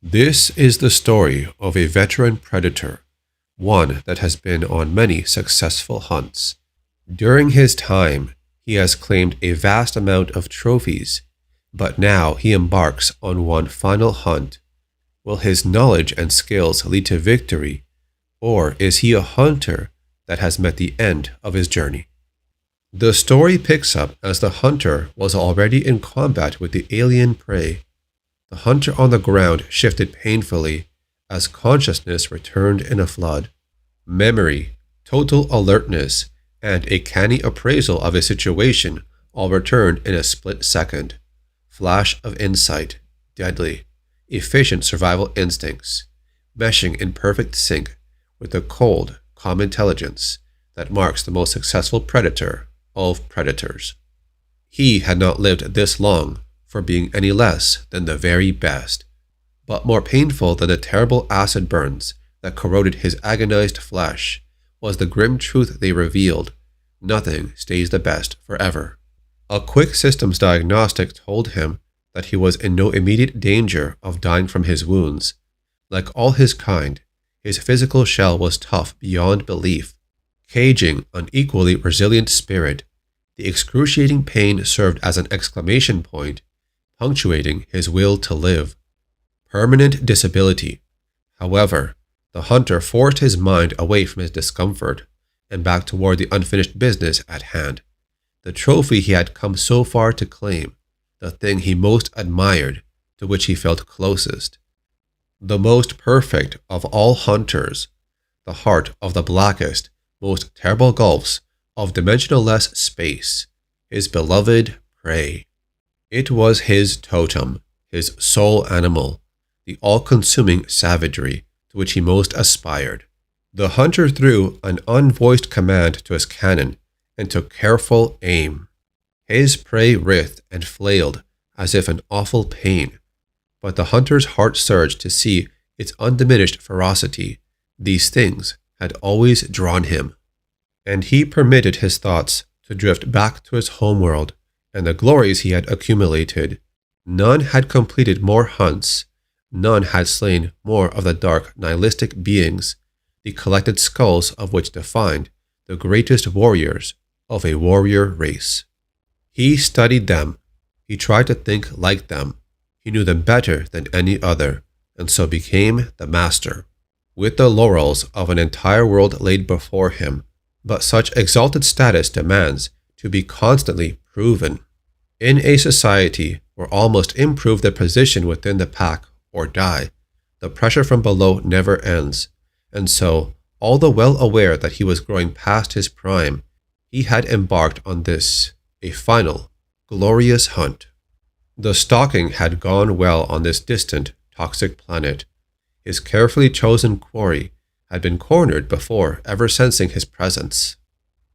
This is the story of a veteran predator, one that has been on many successful hunts. During his time, he has claimed a vast amount of trophies, but now he embarks on one final hunt. Will his knowledge and skills lead to victory, or is he a hunter that has met the end of his journey? The story picks up as the hunter was already in combat with the alien prey. The hunter on the ground shifted painfully as consciousness returned in a flood. Memory, total alertness, and a canny appraisal of his situation all returned in a split second. Flash of insight, deadly, efficient survival instincts, meshing in perfect sync with the cold, calm intelligence that marks the most successful predator of predators. He had not lived this long for being any less than the very best, but more painful than the terrible acid burns that corroded his agonized flesh was the grim truth they revealed: nothing stays the best forever. A quick systems diagnostic told him that he was in no immediate danger of dying from his wounds. Like all his kind, his physical shell was tough beyond belief, caging an equally resilient spirit. The excruciating pain served as an exclamation point, punctuating his will to live. Permanent disability. However, the hunter forced his mind away from his discomfort and back toward the unfinished business at hand. The trophy he had come so far to claim, the thing he most admired, to which he felt closest. The most perfect of all hunters, the heart of the blackest, most terrible gulfs of dimensionless space, his beloved prey. It was his totem, his sole animal, the all-consuming savagery to which he most aspired. The hunter threw an unvoiced command to his cannon and took careful aim. His prey writhed and flailed as if in awful pain, but the hunter's heart surged to see its undiminished ferocity. These things had always drawn him, and he permitted his thoughts to drift back to his homeworld and the glories he had accumulated. None had completed more hunts, none had slain more of the dark nihilistic beings, the collected skulls of which defined the greatest warriors of a warrior race. He studied them, he tried to think like them, he knew them better than any other, and so became the master, with the laurels of an entire world laid before him. But such exalted status demands to be constantly proven. In a society where all must improve their position within the pack or die, the pressure from below never ends, and so, although well aware that he was growing past his prime, he had embarked on this, a final, glorious hunt. The stalking had gone well on this distant, toxic planet. His carefully chosen quarry had been cornered before ever sensing his presence.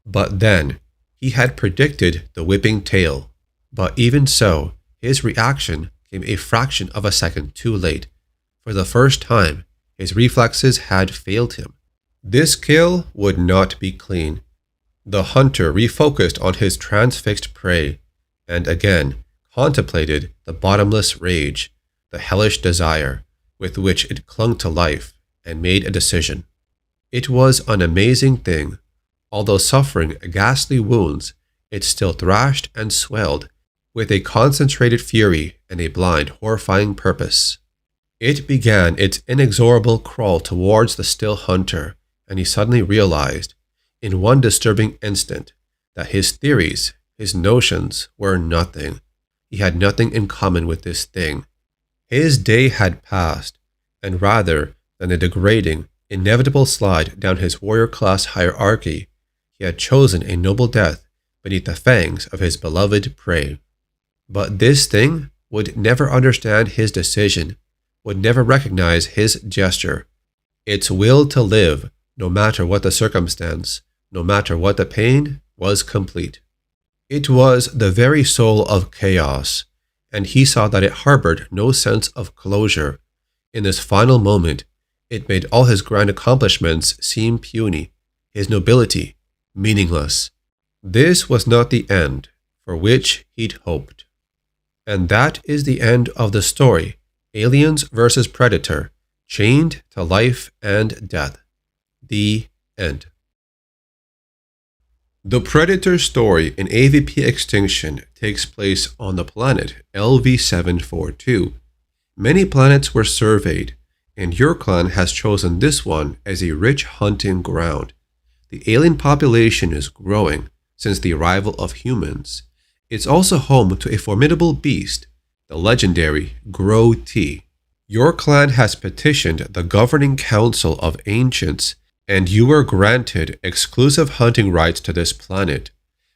But then, he had predicted the whipping tail. But even so, his reaction came a fraction of a second too late. For the first time, his reflexes had failed him. This kill would not be clean. The hunter refocused on his transfixed prey, and again contemplated the bottomless rage, the hellish desire with which it clung to life, and made a decision. It was an amazing thing. Although suffering ghastly wounds, it still thrashed and swelled with a concentrated fury and a blind, horrifying purpose. It began its inexorable crawl towards the still hunter, and he suddenly realized, in one disturbing instant, that his theories, his notions, were nothing. He had nothing in common with this thing. His day had passed, and rather than the degrading, inevitable slide down his warrior class hierarchy, he had chosen a noble death beneath the fangs of his beloved prey. But this thing would never understand his decision, would never recognize his gesture. Its will to live, no matter what the circumstance, no matter what the pain, was complete. It was the very soul of chaos, and he saw that it harbored no sense of closure. In this final moment, it made all his grand accomplishments seem puny, his nobility meaningless. This was not the end for which he'd hoped. And that is the end of the story Aliens vs. Predator, chained to life and death. The end. The Predator story in AVP Extinction takes place on the planet LV-742. Many planets were surveyed, and your clan has chosen this one as a rich hunting ground. The alien population is growing since the arrival of humans. It's also home to a formidable beast, the legendary Grotee. Your clan has petitioned the Governing Council of Ancients, and you were granted exclusive hunting rights to this planet.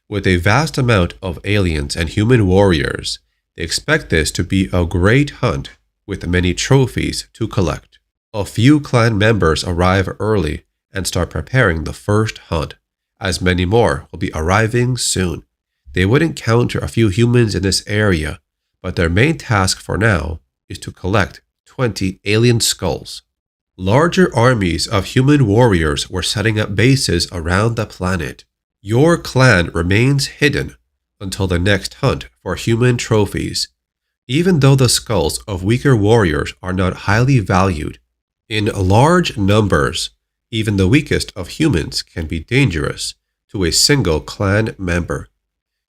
With a vast amount of aliens and human warriors, they expect this to be a great hunt with many trophies to collect. A few clan members arrive early and start preparing the first hunt, as many more will be arriving soon. They would encounter a few humans in this area, but their main task for now is to collect 20 alien skulls. Larger armies of human warriors were setting up bases around the planet. Your clan remains hidden until the next hunt for human trophies, even though the skulls of weaker warriors are not highly valued. In large numbers, even the weakest of humans can be dangerous to a single clan member.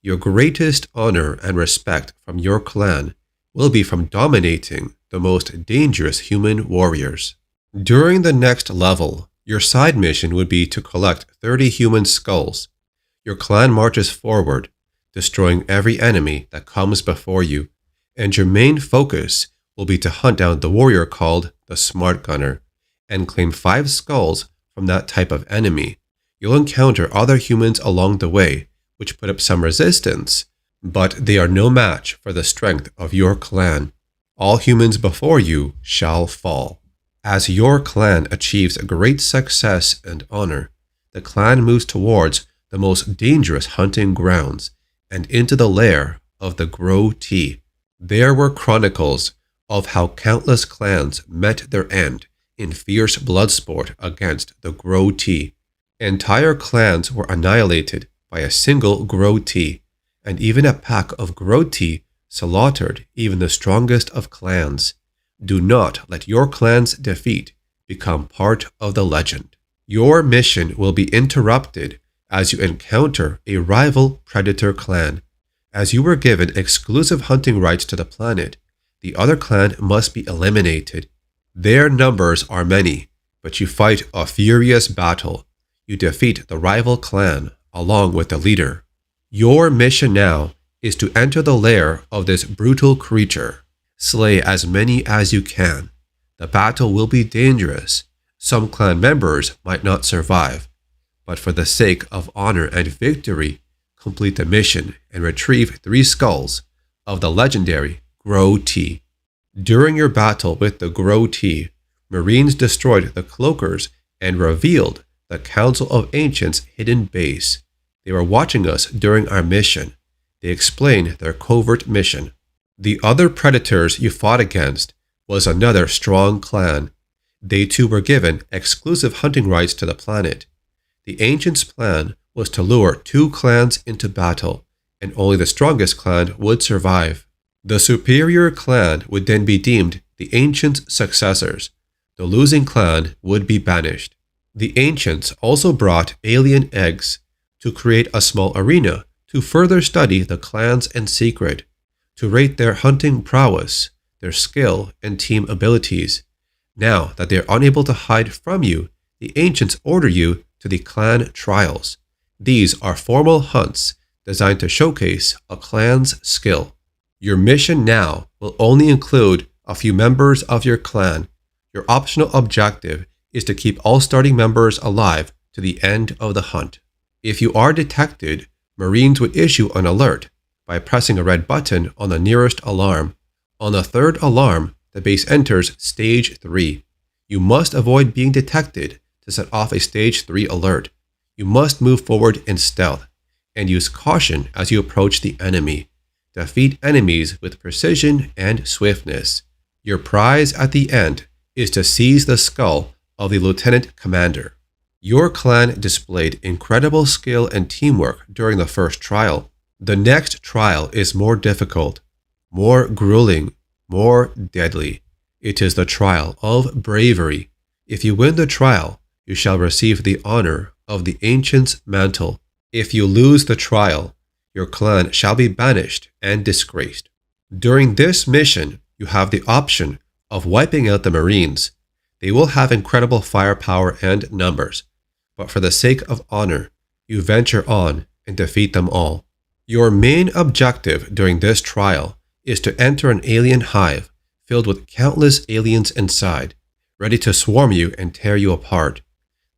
Your greatest honor and respect from your clan will be from dominating the most dangerous human warriors. During the next level, your side mission would be to collect 30 human skulls. Your clan marches forward, destroying every enemy that comes before you, and your main focus will be to hunt down the warrior called the Smart Gunner and claim 5 skulls from that type of enemy. You'll encounter other humans along the way, which put up some resistance, but they are no match for the strength of your clan. All humans before you shall fall. As your clan achieves great success and honor, the clan moves towards the most dangerous hunting grounds and into the lair of the Grotee. There were chronicles of how countless clans met their end in fierce bloodsport against the Grotee. Entire clans were annihilated by a single Grotee, and even a pack of Grotee slaughtered even the strongest of clans. Do not let your clan's defeat become part of the legend. Your mission will be interrupted as you encounter a rival predator clan. As you were given exclusive hunting rights to the planet, the other clan must be eliminated. Their numbers are many, but you fight a furious battle. You defeat the rival clan along with the leader. Your mission now is to enter the lair of this brutal creature. Slay as many as you can. The battle will be dangerous. Some clan members might not survive, but for the sake of honor and victory, complete the mission and retrieve 3 skulls of the legendary Grotee. During your battle with the Grotee, Marines destroyed the Cloakers and revealed the Council of Ancients' hidden base. They were watching us during our mission. They explained their covert mission. The other predators you fought against was another strong clan. They too were given exclusive hunting rights to the planet. The Ancients' plan was to lure 2 clans into battle, and only the strongest clan would survive. The superior clan would then be deemed the Ancients' successors. The losing clan would be banished. The Ancients also brought alien eggs to create a small arena to further study the clans in secret, to rate their hunting prowess, their skill, and team abilities. Now that they are unable to hide from you, the Ancients order you to the clan trials. These are formal hunts designed to showcase a clan's skill. Your mission now will only include a few members of your clan. Your optional objective is to keep all starting members alive to the end of the hunt. If you are detected, Marines would issue an alert by pressing a red button on the nearest alarm. On the 3rd alarm, the base enters Stage 3. You must avoid being detected to set off a Stage 3 alert. You must move forward in stealth and use caution as you approach the enemy. Defeat enemies with precision and swiftness. Your prize at the end is to seize the skull of the Lieutenant Commander. Your clan displayed incredible skill and teamwork during the first trial. The next trial is more difficult, more grueling, more deadly. It is the trial of bravery. If you win the trial, you shall receive the honor of the ancient's mantle. If you lose the trial, your clan shall be banished and disgraced. During this mission, you have the option of wiping out the Marines. They will have incredible firepower and numbers, but for the sake of honor, you venture on and defeat them all. Your main objective during this trial is to enter an alien hive filled with countless aliens inside, ready to swarm you and tear you apart.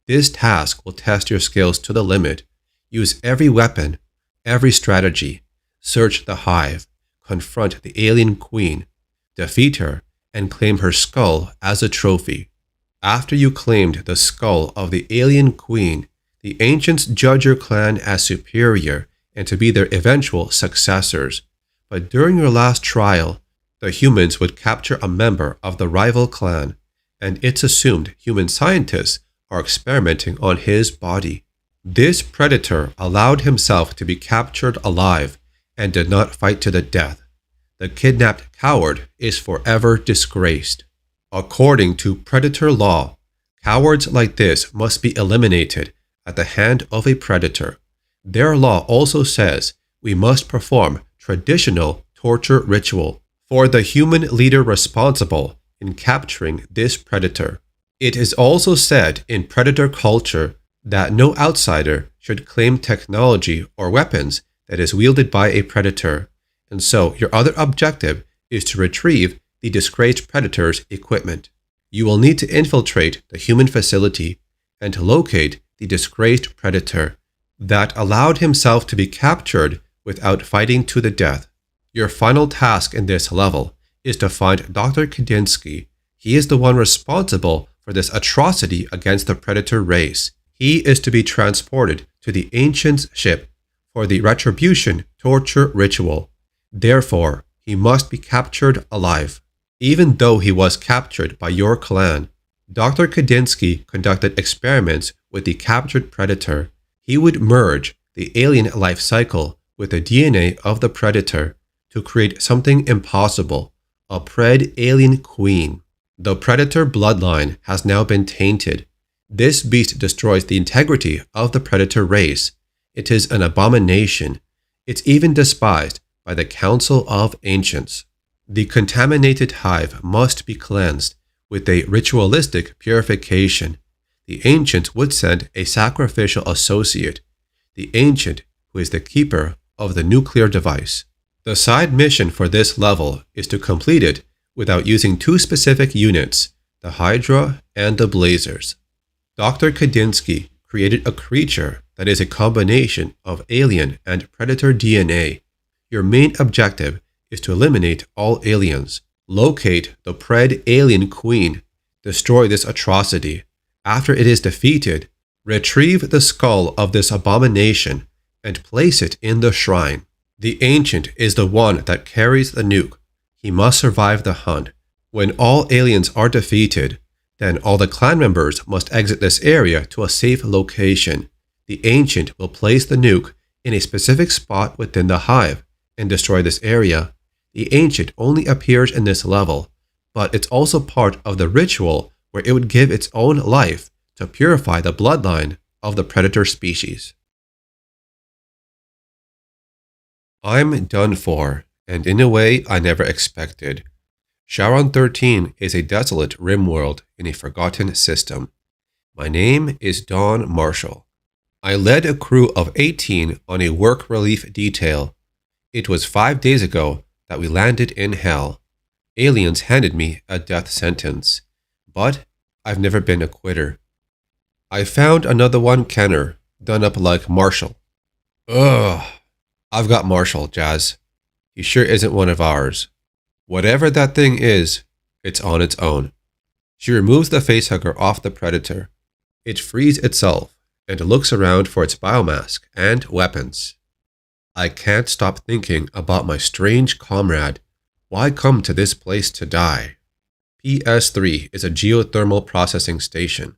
This task will test your skills to the limit. Use every weapon, every strategy, search the hive, confront the alien queen, defeat her, and claim her skull as a trophy. After you claimed the skull of the alien queen, the ancients judge your clan as superior and to be their eventual successors. But during your last trial, the humans would capture a member of the rival clan, and it's assumed human scientists are experimenting on his body. This predator allowed himself to be captured alive and did not fight to the death. The kidnapped coward is forever disgraced. According to predator law, cowards like this must be eliminated at the hand of a predator. Their law also says we must perform traditional torture ritual for the human leader responsible in capturing this predator. It is also said in predator culture that no outsider should claim technology or weapons that is wielded by a predator, and so your other objective is to retrieve the disgraced predator's equipment. You will need to infiltrate the human facility and to locate the disgraced predator that allowed himself to be captured without fighting to the death. Your final task in this level is to find Dr. Kadinsky. He is the one responsible for this atrocity against the predator race. He is to be transported to the ancient's ship for the retribution torture ritual. Therefore, he must be captured alive. Even though he was captured by your clan, Dr. Kadinsky conducted experiments with the captured predator. He would merge the alien life cycle with the DNA of the predator to create something impossible, a pred-alien queen. The predator bloodline has now been tainted. This beast destroys the integrity of the predator race. It is an abomination. It's even despised by the Council of Ancients. The contaminated hive must be cleansed with a ritualistic purification. The ancient would send a sacrificial associate, the ancient who is the keeper of the nuclear device. The side mission for this level is to complete it without using two specific units, the Hydra and the Blazers. Dr. Kadinsky created a creature that is a combination of alien and predator DNA. Your main objective is to eliminate all aliens, locate the pred-alien queen, destroy this atrocity. After it is defeated, retrieve the skull of this abomination and place it in the shrine. The ancient is the one that carries the nuke. He must survive the hunt. When all aliens are defeated, then all the clan members must exit this area to a safe location. The ancient will place the nuke in a specific spot within the hive and destroy this area. The ancient only appears in this level, but it's also part of the ritual where it would give its own life to purify the bloodline of the predator species. I'm done for, and in a way I never expected. Charon 13 is a desolate rim world in a forgotten system. My name is Don Marshall. I led a crew of 18 on a work relief detail. It was 5 days ago that we landed in hell. Aliens handed me a death sentence, but I've never been a quitter. I found another one Kenner, done up like Marshall. Ugh, I've got Marshall, Jazz. He sure isn't one of ours. Whatever that thing is, it's on its own. She removes the facehugger off the predator. It frees itself and looks around for its biomask and weapons. I can't stop thinking about my strange comrade. Why come to this place to die? PS3 is a geothermal processing station,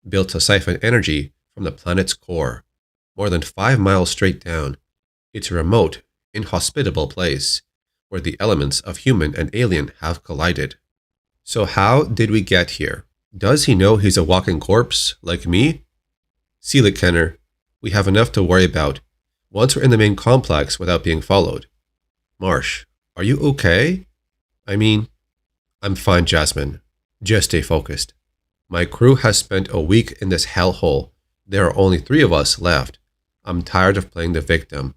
built to siphon energy from the planet's core, more than 5 miles straight down. It's a remote, inhospitable place, where the elements of human and alien have collided. So how did we get here? Does he know he's a walking corpse, like me? Seal it, Kenner. We have enough to worry about once we're in the main complex without being followed. Marsh, are you okay? I mean, I'm fine, Jasmine. Just stay focused. My crew has spent a week in this hellhole. There are only 3 of us left. I'm tired of playing the victim.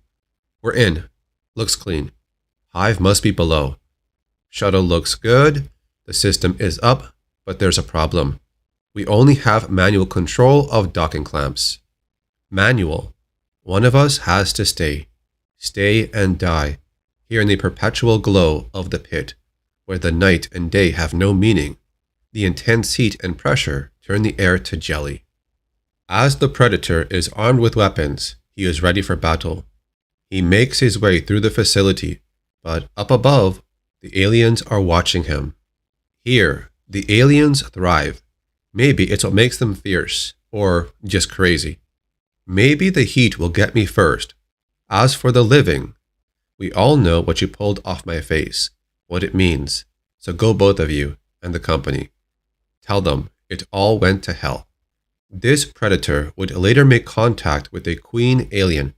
We're in. Looks clean. Hive must be below. Shuttle looks good. The system is up, but there's a problem. We only have manual control of docking clamps. Manual. One of us has to stay. Stay and die. Here in the perpetual glow of the pit, where the night and day have no meaning. The intense heat and pressure turn the air to jelly. As the Predator is armed with weapons, he is ready for battle. He makes his way through the facility, but up above, the aliens are watching him. Here, the aliens thrive. Maybe it's what makes them fierce, or just crazy. Maybe the heat will get me first. As for the living, we all know what you pulled off my face, what it means. So go both of you and the company. Tell them it all went to hell. This Predator would later make contact with a queen alien.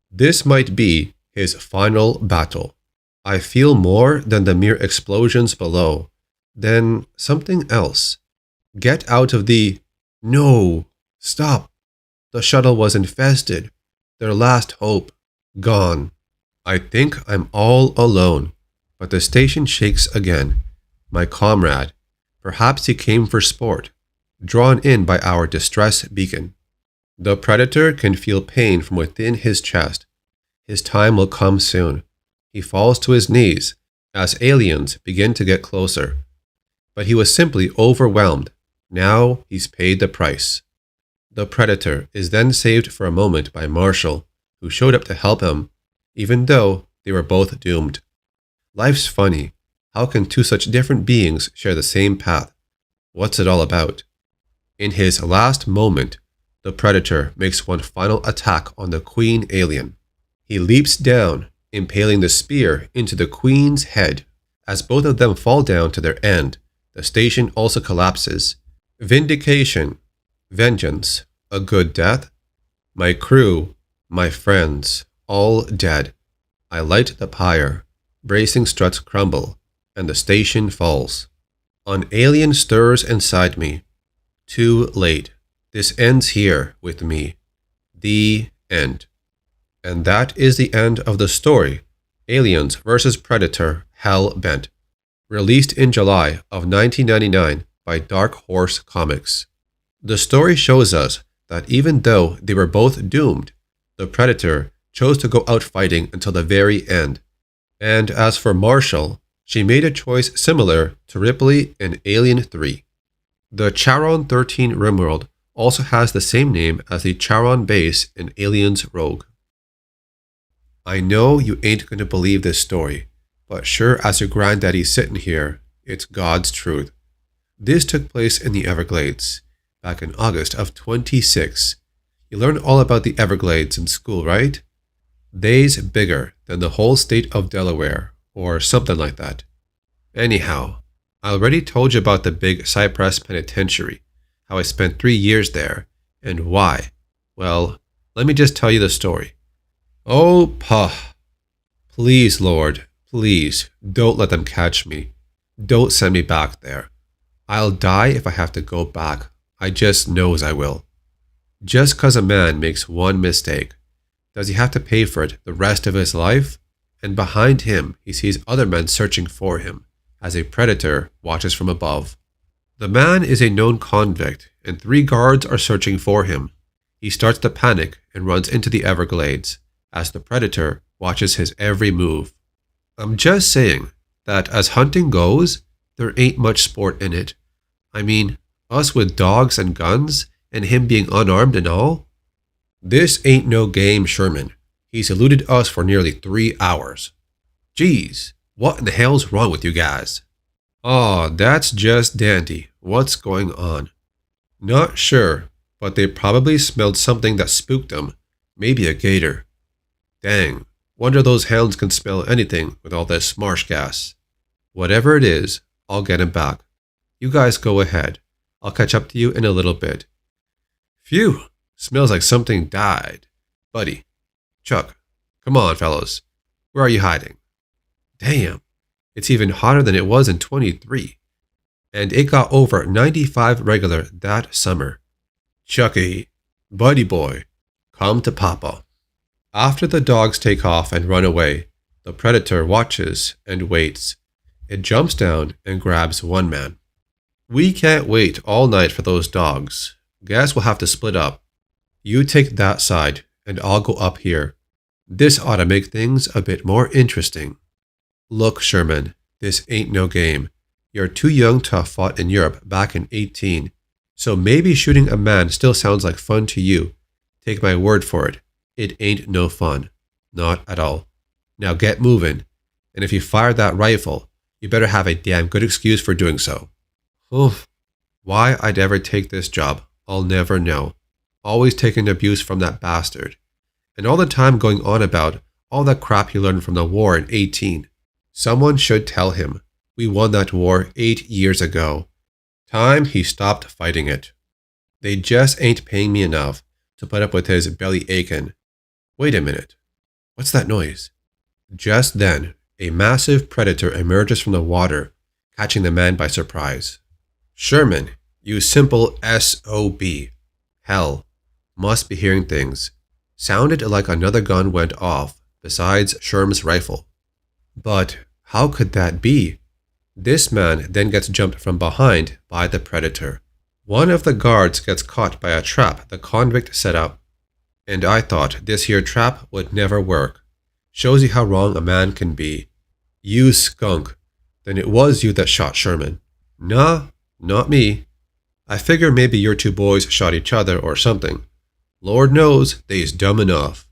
This might be his final battle. I feel more than the mere explosions below, than something else. Get out of the... No! Stop! The shuttle was infested. Their last hope. Gone. I think I'm all alone. But the station shakes again. My comrade. Perhaps he came for sport. Drawn in by our distress beacon. The Predator can feel pain from within his chest. His time will come soon. He falls to his knees as aliens begin to get closer. But he was simply overwhelmed. Now he's paid the price. The Predator is then saved for a moment by Marshall, who showed up to help him, even though they were both doomed. Life's funny. How can 2 such different beings share the same path? What's it all about? In his last moment, the Predator makes one final attack on the Queen alien. He leaps down, impaling the spear into the Queen's head. As both of them fall down to their end, the station also collapses. Vindication. Vengeance. A good death. My crew, my friends, all dead. I light the pyre. Bracing struts crumble, and the station falls. An alien stirs inside me. Too late. This ends here with me. The end. And that is the end of the story, Aliens vs. Predator Hell Bent, released in July of 1999 by Dark Horse Comics. The story shows us that even though they were both doomed, the Predator chose to go out fighting until the very end. And as for Marshall, she made a choice similar to Ripley in Alien 3. The Charon 13 RimWorld also has the same name as the Charon base in Aliens Rogue. I know you ain't gonna believe this story, but sure as your granddaddy's sitting here, it's God's truth. This took place in the Everglades, back in August of 26. You learn all about the Everglades in school, right? They's bigger than the whole state of Delaware, or something like that. Anyhow, I already told you about the Big Cypress Penitentiary, how I spent 3 years there, and why. Well, let me just tell you the story. Oh, please, Lord, please, don't let them catch me. Don't send me back there. I'll die if I have to go back. I just knows I will. Just 'cause a man makes one mistake, does he have to pay for it the rest of his life? And behind him, he sees other men searching for him, as a predator watches from above. The man is a known convict, and 3 guards are searching for him. He starts to panic and runs into the Everglades, as the predator watches his every move. I'm just saying that as hunting goes, there ain't much sport in it. I mean, us with dogs and guns, and him being unarmed and all. This ain't no game, Sherman. He's eluded us for nearly 3 hours. Geez, what in the hell's wrong with you guys? Aw, that's just dandy. What's going on? Not sure, but they probably smelled something that spooked them. Maybe a gator. Dang, wonder those hounds can smell anything with all this marsh gas. Whatever it is, I'll get him back. You guys go ahead. I'll catch up to you in a little bit. Phew, smells like something died. Buddy, Chuck, come on, fellows. Where are you hiding? Damn, it's even hotter than it was in 23. And it got over 95 regular that summer. Chucky, buddy boy, come to Papa. After the dogs take off and run away, the predator watches and waits. It jumps down and grabs one man. We can't wait all night for those dogs. Guess we'll have to split up. You take that side, and I'll go up here. This ought to make things a bit more interesting. Look, Sherman, this ain't no game. You're too young to have fought in Europe back in 18, so maybe shooting a man still sounds like fun to you. Take my word for it, it ain't no fun. Not at all. Now get moving, and if you fire that rifle, you better have a damn good excuse for doing so. Oof. Why I'd ever take this job, I'll never know. Always taking abuse from that bastard. And all the time going on about all that crap he learned from the war in 18. Someone should tell him. We won that war 8 years ago. Time he stopped fighting it. They just ain't paying me enough to put up with his belly aching. Wait a minute. What's that noise? Just then, a massive predator emerges from the water, catching the man by surprise. Sherman, you simple SOB. Hell, must be hearing things. Sounded like another gun went off, besides Sherm's rifle. But how could that be? This man then gets jumped from behind by the predator. One of the guards gets caught by a trap the convict set up. And I thought this here trap would never work. Shows you how wrong a man can be. You skunk. Then it was you that shot Sherman. Nah, not me. I figure maybe your two boys shot each other or something. Lord knows they's dumb enough.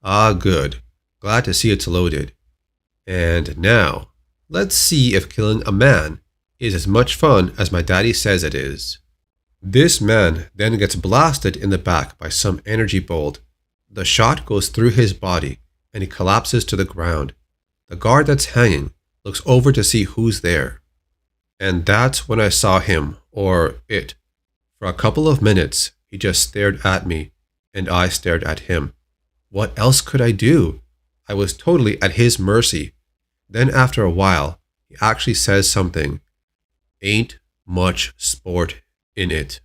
Ah, good. Glad to see it's loaded. And now, let's see if killing a man is as much fun as my daddy says it is. This man then gets blasted in the back by some energy bolt. The shot goes through his body and he collapses to the ground. The guard that's hanging looks over to see who's there. And that's when I saw him, or it. For a couple of minutes, he just stared at me, and I stared at him. What else could I do? I was totally at his mercy. Then after a while, he actually says something. Ain't much sport in it.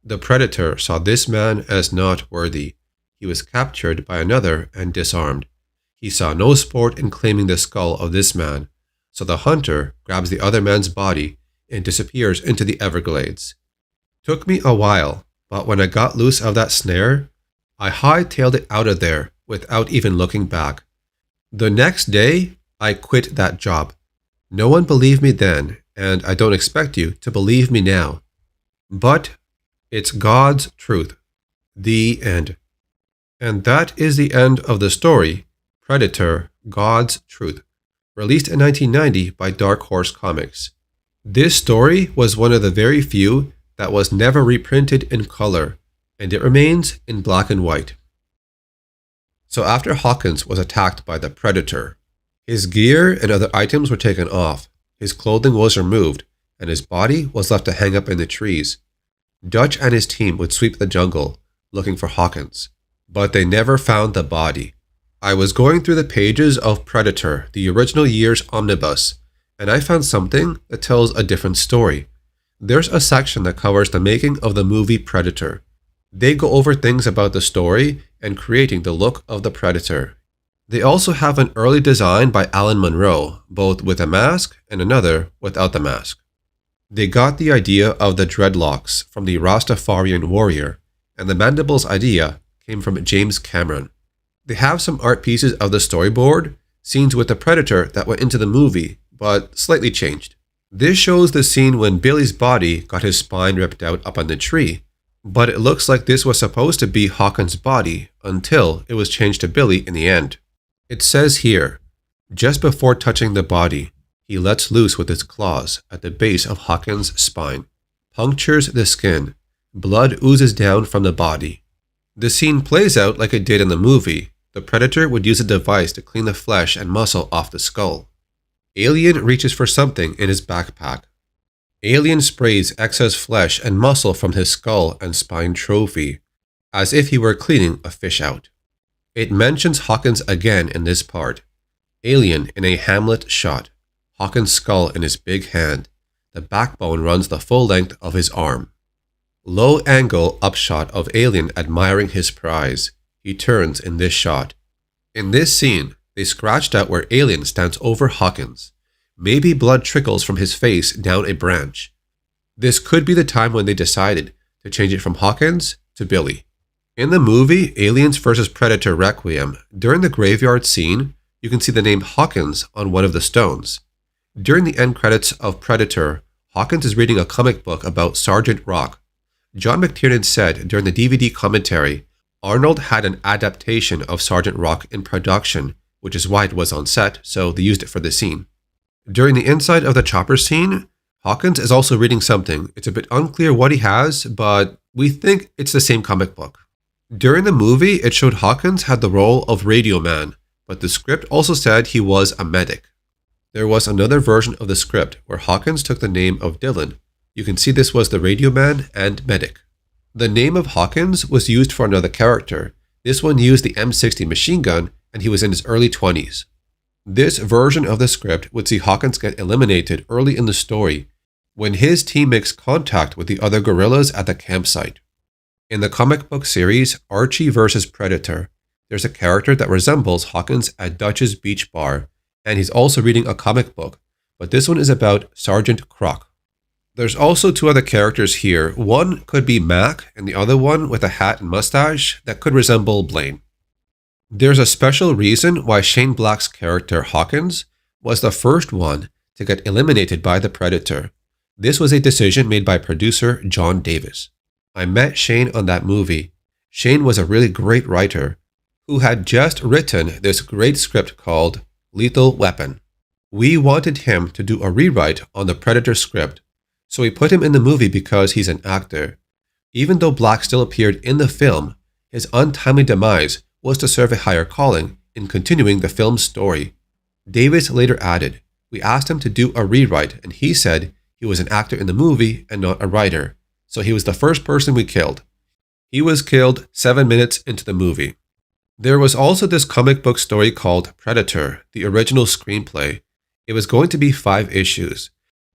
The predator saw this man as not worthy. He was captured by another and disarmed. He saw no sport in claiming the skull of this man, so the hunter grabs the other man's body and disappears into the Everglades. Took me a while, but when I got loose of that snare, I hightailed it out of there without even looking back. The next day, I quit that job. No one believed me then, and I don't expect you to believe me now. But it's God's truth. The end. And that is the end of the story, Predator, God's Truth, released in 1990 by Dark Horse Comics. This story was one of the very few that was never reprinted in color, and it remains in black and white. So after Hawkins was attacked by the Predator, his gear and other items were taken off, his clothing was removed, and his body was left to hang up in the trees. Dutch and his team would sweep the jungle, looking for Hawkins, but they never found the body. I was going through the pages of Predator, the original year's omnibus, and I found something that tells a different story. There's a section that covers the making of the movie Predator. They go over things about the story and creating the look of the Predator. They also have an early design by Alan Monroe, both with a mask and another without the mask. They got the idea of the dreadlocks from the Rastafarian warrior, and the mandibles idea came from James Cameron. They have some art pieces of the storyboard, scenes with the Predator that went into the movie, but slightly changed. This shows the scene when Billy's body got his spine ripped out up on the tree, but it looks like this was supposed to be Hawkins' body until it was changed to Billy in the end. It says here, just before touching the body, he lets loose with his claws at the base of Hawkins' spine, punctures the skin, blood oozes down from the body. The scene plays out like it did in the movie. The Predator would use a device to clean the flesh and muscle off the skull. Alien reaches for something in his backpack. Alien sprays excess flesh and muscle from his skull and spine trophy, as if he were cleaning a fish out. It mentions Hawkins again in this part. Alien in a Hamlet shot, Hawkins' skull in his big hand. The backbone runs the full length of his arm. Low angle upshot of Alien admiring his prize. He turns in this shot. In this scene, they scratched out where Alien stands over Hawkins. Maybe blood trickles from his face down a branch. This could be the time when they decided to change it from Hawkins to Billy. In the movie Aliens vs. Predator Requiem, during the graveyard scene, you can see the name Hawkins on one of the stones. During the end credits of Predator, Hawkins is reading a comic book about Sergeant Rock. John McTiernan said during the DVD commentary, Arnold had an adaptation of Sergeant Rock in production, which is why it was on set, so they used it for the scene. During the inside of the chopper scene, Hawkins is also reading something. It's a bit unclear what he has, but we think it's the same comic book. During the movie, it showed Hawkins had the role of Radio Man, but the script also said he was a medic. There was another version of the script where Hawkins took the name of Dylan. You can see this was the Radio Man and medic. The name of Hawkins was used for another character. This one used the M60 machine gun, and he was in his early 20s. This version of the script would see Hawkins get eliminated early in the story when his team makes contact with the other gorillas at the campsite. In the comic book series Archie vs. Predator, there's a character that resembles Hawkins at Dutch's Beach Bar, and he's also reading a comic book, but this one is about Sergeant Croc. There's also two other characters here. One could be Mac, and the other one with a hat and mustache that could resemble Blaine. There's a special reason why Shane Black's character Hawkins was the first one to get eliminated by the Predator. This was a decision made by producer John Davis. I met Shane on that movie. Shane was a really great writer who had just written this great script called Lethal Weapon. We wanted him to do a rewrite on the Predator script, so we put him in the movie because he's an actor. Even though Black still appeared in the film, his untimely demise was to serve a higher calling in continuing the film's story. Davis later added, "We asked him to do a rewrite and he said he was an actor in the movie and not a writer, so he was the first person we killed." He was killed 7 minutes into the movie. There was also this comic book story called Predator, the original screenplay. It was going to be 5 issues,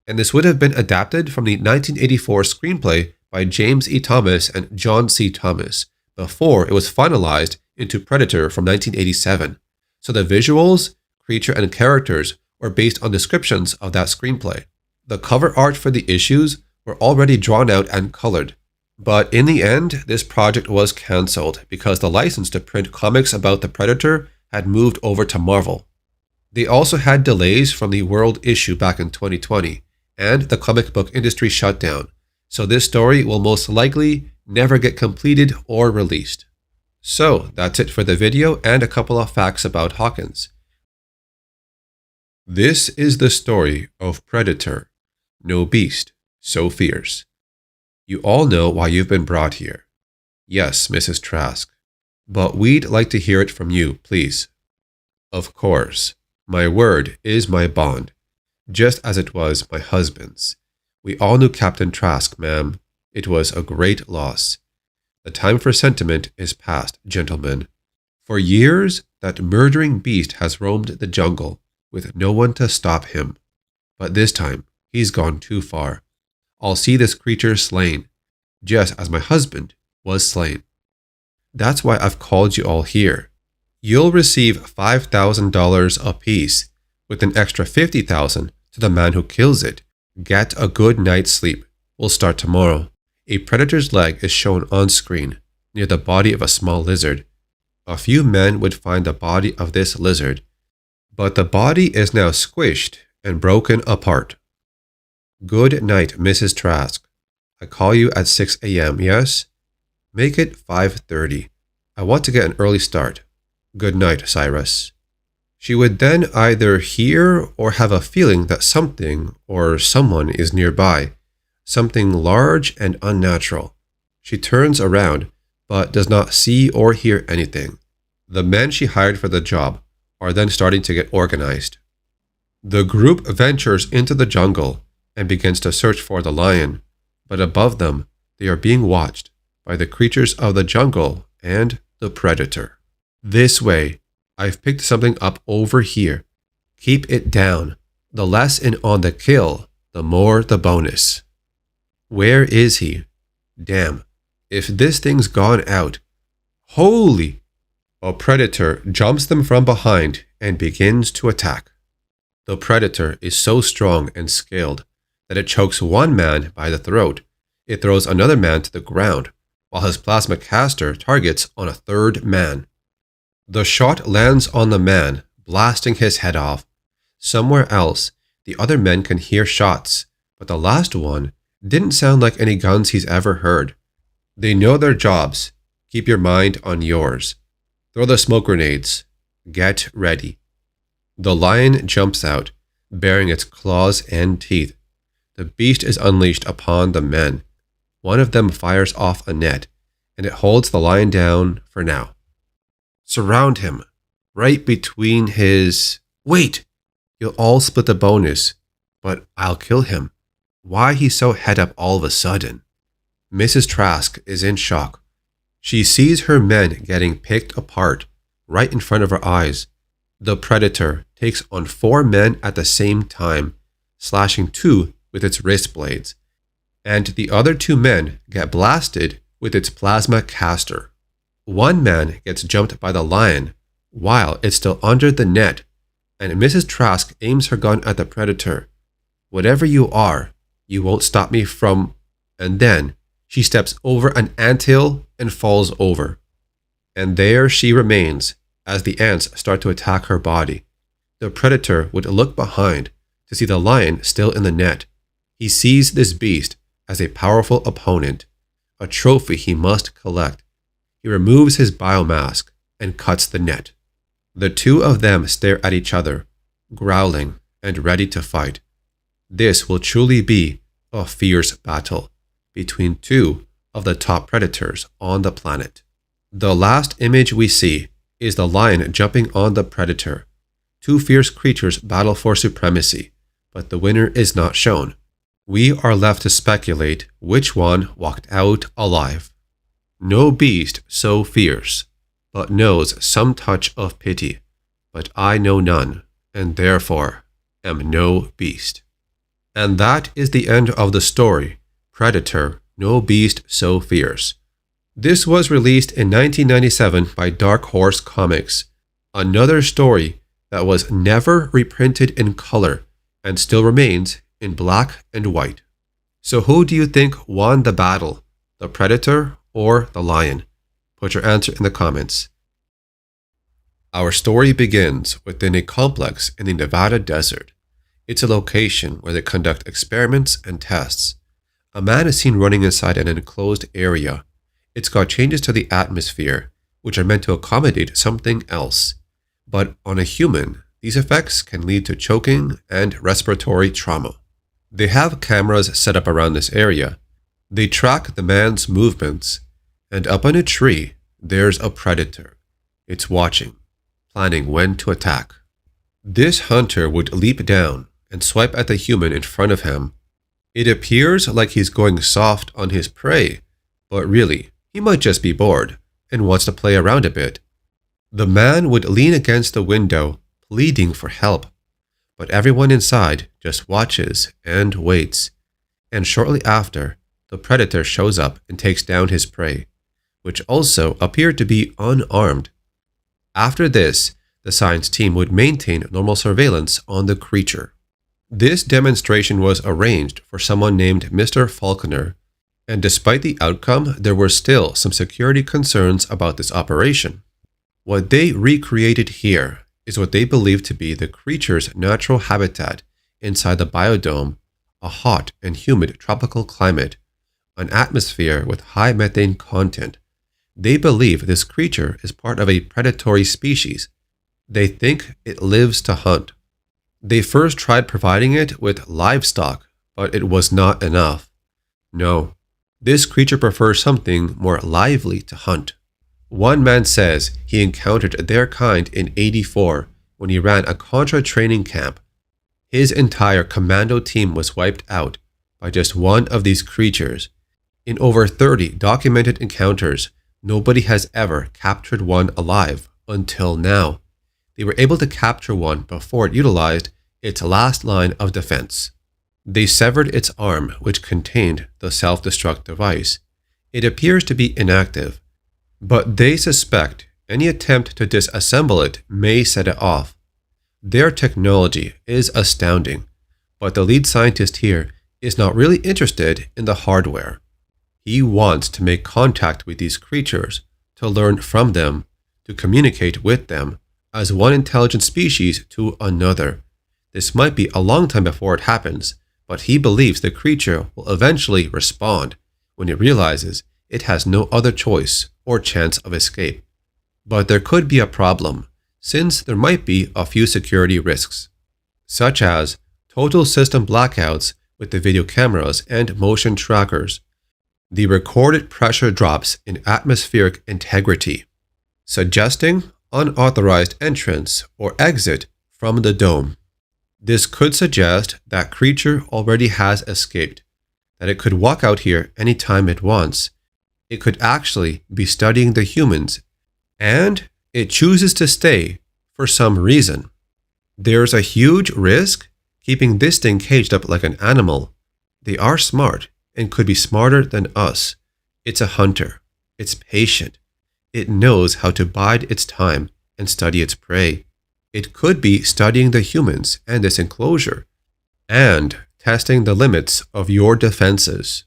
and this would have been adapted from the 1984 screenplay by James E. Thomas and John C. Thomas, before it was finalized into Predator from 1987. So the visuals, creature, and characters were based on descriptions of that screenplay. The cover art for the issues were already drawn out and colored. But in the end, this project was cancelled because the license to print comics about the Predator had moved over to Marvel. They also had delays from the world issue back in 2020, and the comic book industry shut down, so this story will most likely never get completed or released. So that's it for the video and a couple of facts about Hawkins. This is the story of Predator, no beast so fierce. You all know why you've been brought here. Yes, Mrs. Trask, but we'd like to hear it from you, please. Of course, my word is my bond, just as it was my husband's. We all knew Captain Trask, ma'am. It was a great loss. The time for sentiment is past, gentlemen. For years, that murdering beast has roamed the jungle, with no one to stop him. But this time, he's gone too far. I'll see this creature slain, just as my husband was slain. That's why I've called you all here. You'll receive $5,000 apiece, with an extra $50,000 to the man who kills it. Get a good night's sleep. We'll start tomorrow. A predator's leg is shown on screen, near the body of a small lizard. A few men would find the body of this lizard, but the body is now squished and broken apart. Good night, Mrs. Trask. I call you at 6 a.m., yes? Make it 5:30. I want to get an early start. Good night, Cyrus. She would then either hear or have a feeling that something or someone is nearby, something large and unnatural. She turns around, but does not see or hear anything. The men she hired for the job are then starting to get organized. The group ventures into the jungle and begins to search for the lion, but above them, they are being watched by the creatures of the jungle and the predator. This way, I've picked something up over here. Keep it down. The less in on the kill, the more the bonus. Where is he? Damn, if this thing's gone out. Holy! A predator jumps them from behind and begins to attack. The predator is so strong and skilled that it chokes one man by the throat. It throws another man to the ground, while his plasma caster targets on a third man. The shot lands on the man, blasting his head off. Somewhere else, the other men can hear shots, but the last one didn't sound like any guns he's ever heard. They know their jobs. Keep your mind on yours. Throw the smoke grenades. Get ready. The lion jumps out, baring its claws and teeth. The beast is unleashed upon the men. One of them fires off a net, and it holds the lion down for now. Surround him, right between his... Wait! You'll all split the bonus, but I'll kill him. Why he's so head up all of a sudden? Mrs. Trask is in shock. She sees her men getting picked apart right in front of her eyes. The predator takes on 4 men at the same time, slashing 2 with its wrist blades, and the other 2 men get blasted with its plasma caster. One man gets jumped by the lion while it's still under the net, and Mrs. Trask aims her gun at the predator. Whatever you are, you won't stop me from... And then she steps over an anthill and falls over. And there she remains as the ants start to attack her body. The predator would look behind to see the lion still in the net. He sees this beast as a powerful opponent, a trophy he must collect. He removes his biomask and cuts the net. The 2 of them stare at each other, growling and ready to fight. This will truly be a fierce battle between 2 of the top predators on the planet. The last image we see is the lion jumping on the predator. 2 fierce creatures battle for supremacy, but the winner is not shown. We are left to speculate which one walked out alive. No beast so fierce, but knows some touch of pity, but I know none, and therefore am no beast. And that is the end of the story, Predator, No Beast So Fierce. This was released in 1997 by Dark Horse Comics, another story that was never reprinted in color and still remains in black and white. So who do you think won the battle, the predator or the lion? Put your answer in the comments. Our story begins within a complex in the Nevada desert. It's a location where they conduct experiments and tests. A man is seen running inside an enclosed area. It's got changes to the atmosphere, which are meant to accommodate something else. But on a human, these effects can lead to choking and respiratory trauma. They have cameras set up around this area. They track the man's movements, and up on a tree, there's a predator. It's watching, planning when to attack. This hunter would leap down and swipe at the human in front of him. It appears like he's going soft on his prey, but really, he might just be bored and wants to play around a bit. The man would lean against the window, pleading for help, but everyone inside just watches and waits. And shortly after, the predator shows up and takes down his prey, which also appeared to be unarmed. After this, the science team would maintain normal surveillance on the creature. This demonstration was arranged for someone named Mr. Falconer, and despite the outcome, there were still some security concerns about this operation. What they recreated here is what they believe to be the creature's natural habitat inside the biodome, a hot and humid tropical climate, an atmosphere with high methane content. They believe this creature is part of a predatory species. They think it lives to hunt. They first tried providing it with livestock, but it was not enough. No, this creature prefers something more lively to hunt. One man says he encountered their kind in '84 when he ran a Contra training camp. His entire commando team was wiped out by just one of these creatures. In over 30 documented encounters, nobody has ever captured one alive until now. They were able to capture one before it utilized its last line of defense. They severed its arm, which contained the self-destruct device. It appears to be inactive, but they suspect any attempt to disassemble it may set it off. Their technology is astounding, but the lead scientist here is not really interested in the hardware. He wants to make contact with these creatures, to learn from them, to communicate with them as one intelligent species to another. This might be a long time before it happens, but he believes the creature will eventually respond when it realizes it has no other choice or chance of escape. But there could be a problem, since there might be a few security risks, such as total system blackouts with the video cameras and motion trackers, the recorded pressure drops in atmospheric integrity, suggesting unauthorized entrance or exit from the dome. This could suggest that creature already has escaped, that it could walk out here anytime it wants. It could actually be studying the humans, and it chooses to stay for some reason. There's a huge risk keeping this thing caged up like an animal. They are smart and could be smarter than us. It's a hunter. It's patient. It knows how to bide its time and study its prey. It could be studying the humans and this enclosure, and testing the limits of your defenses.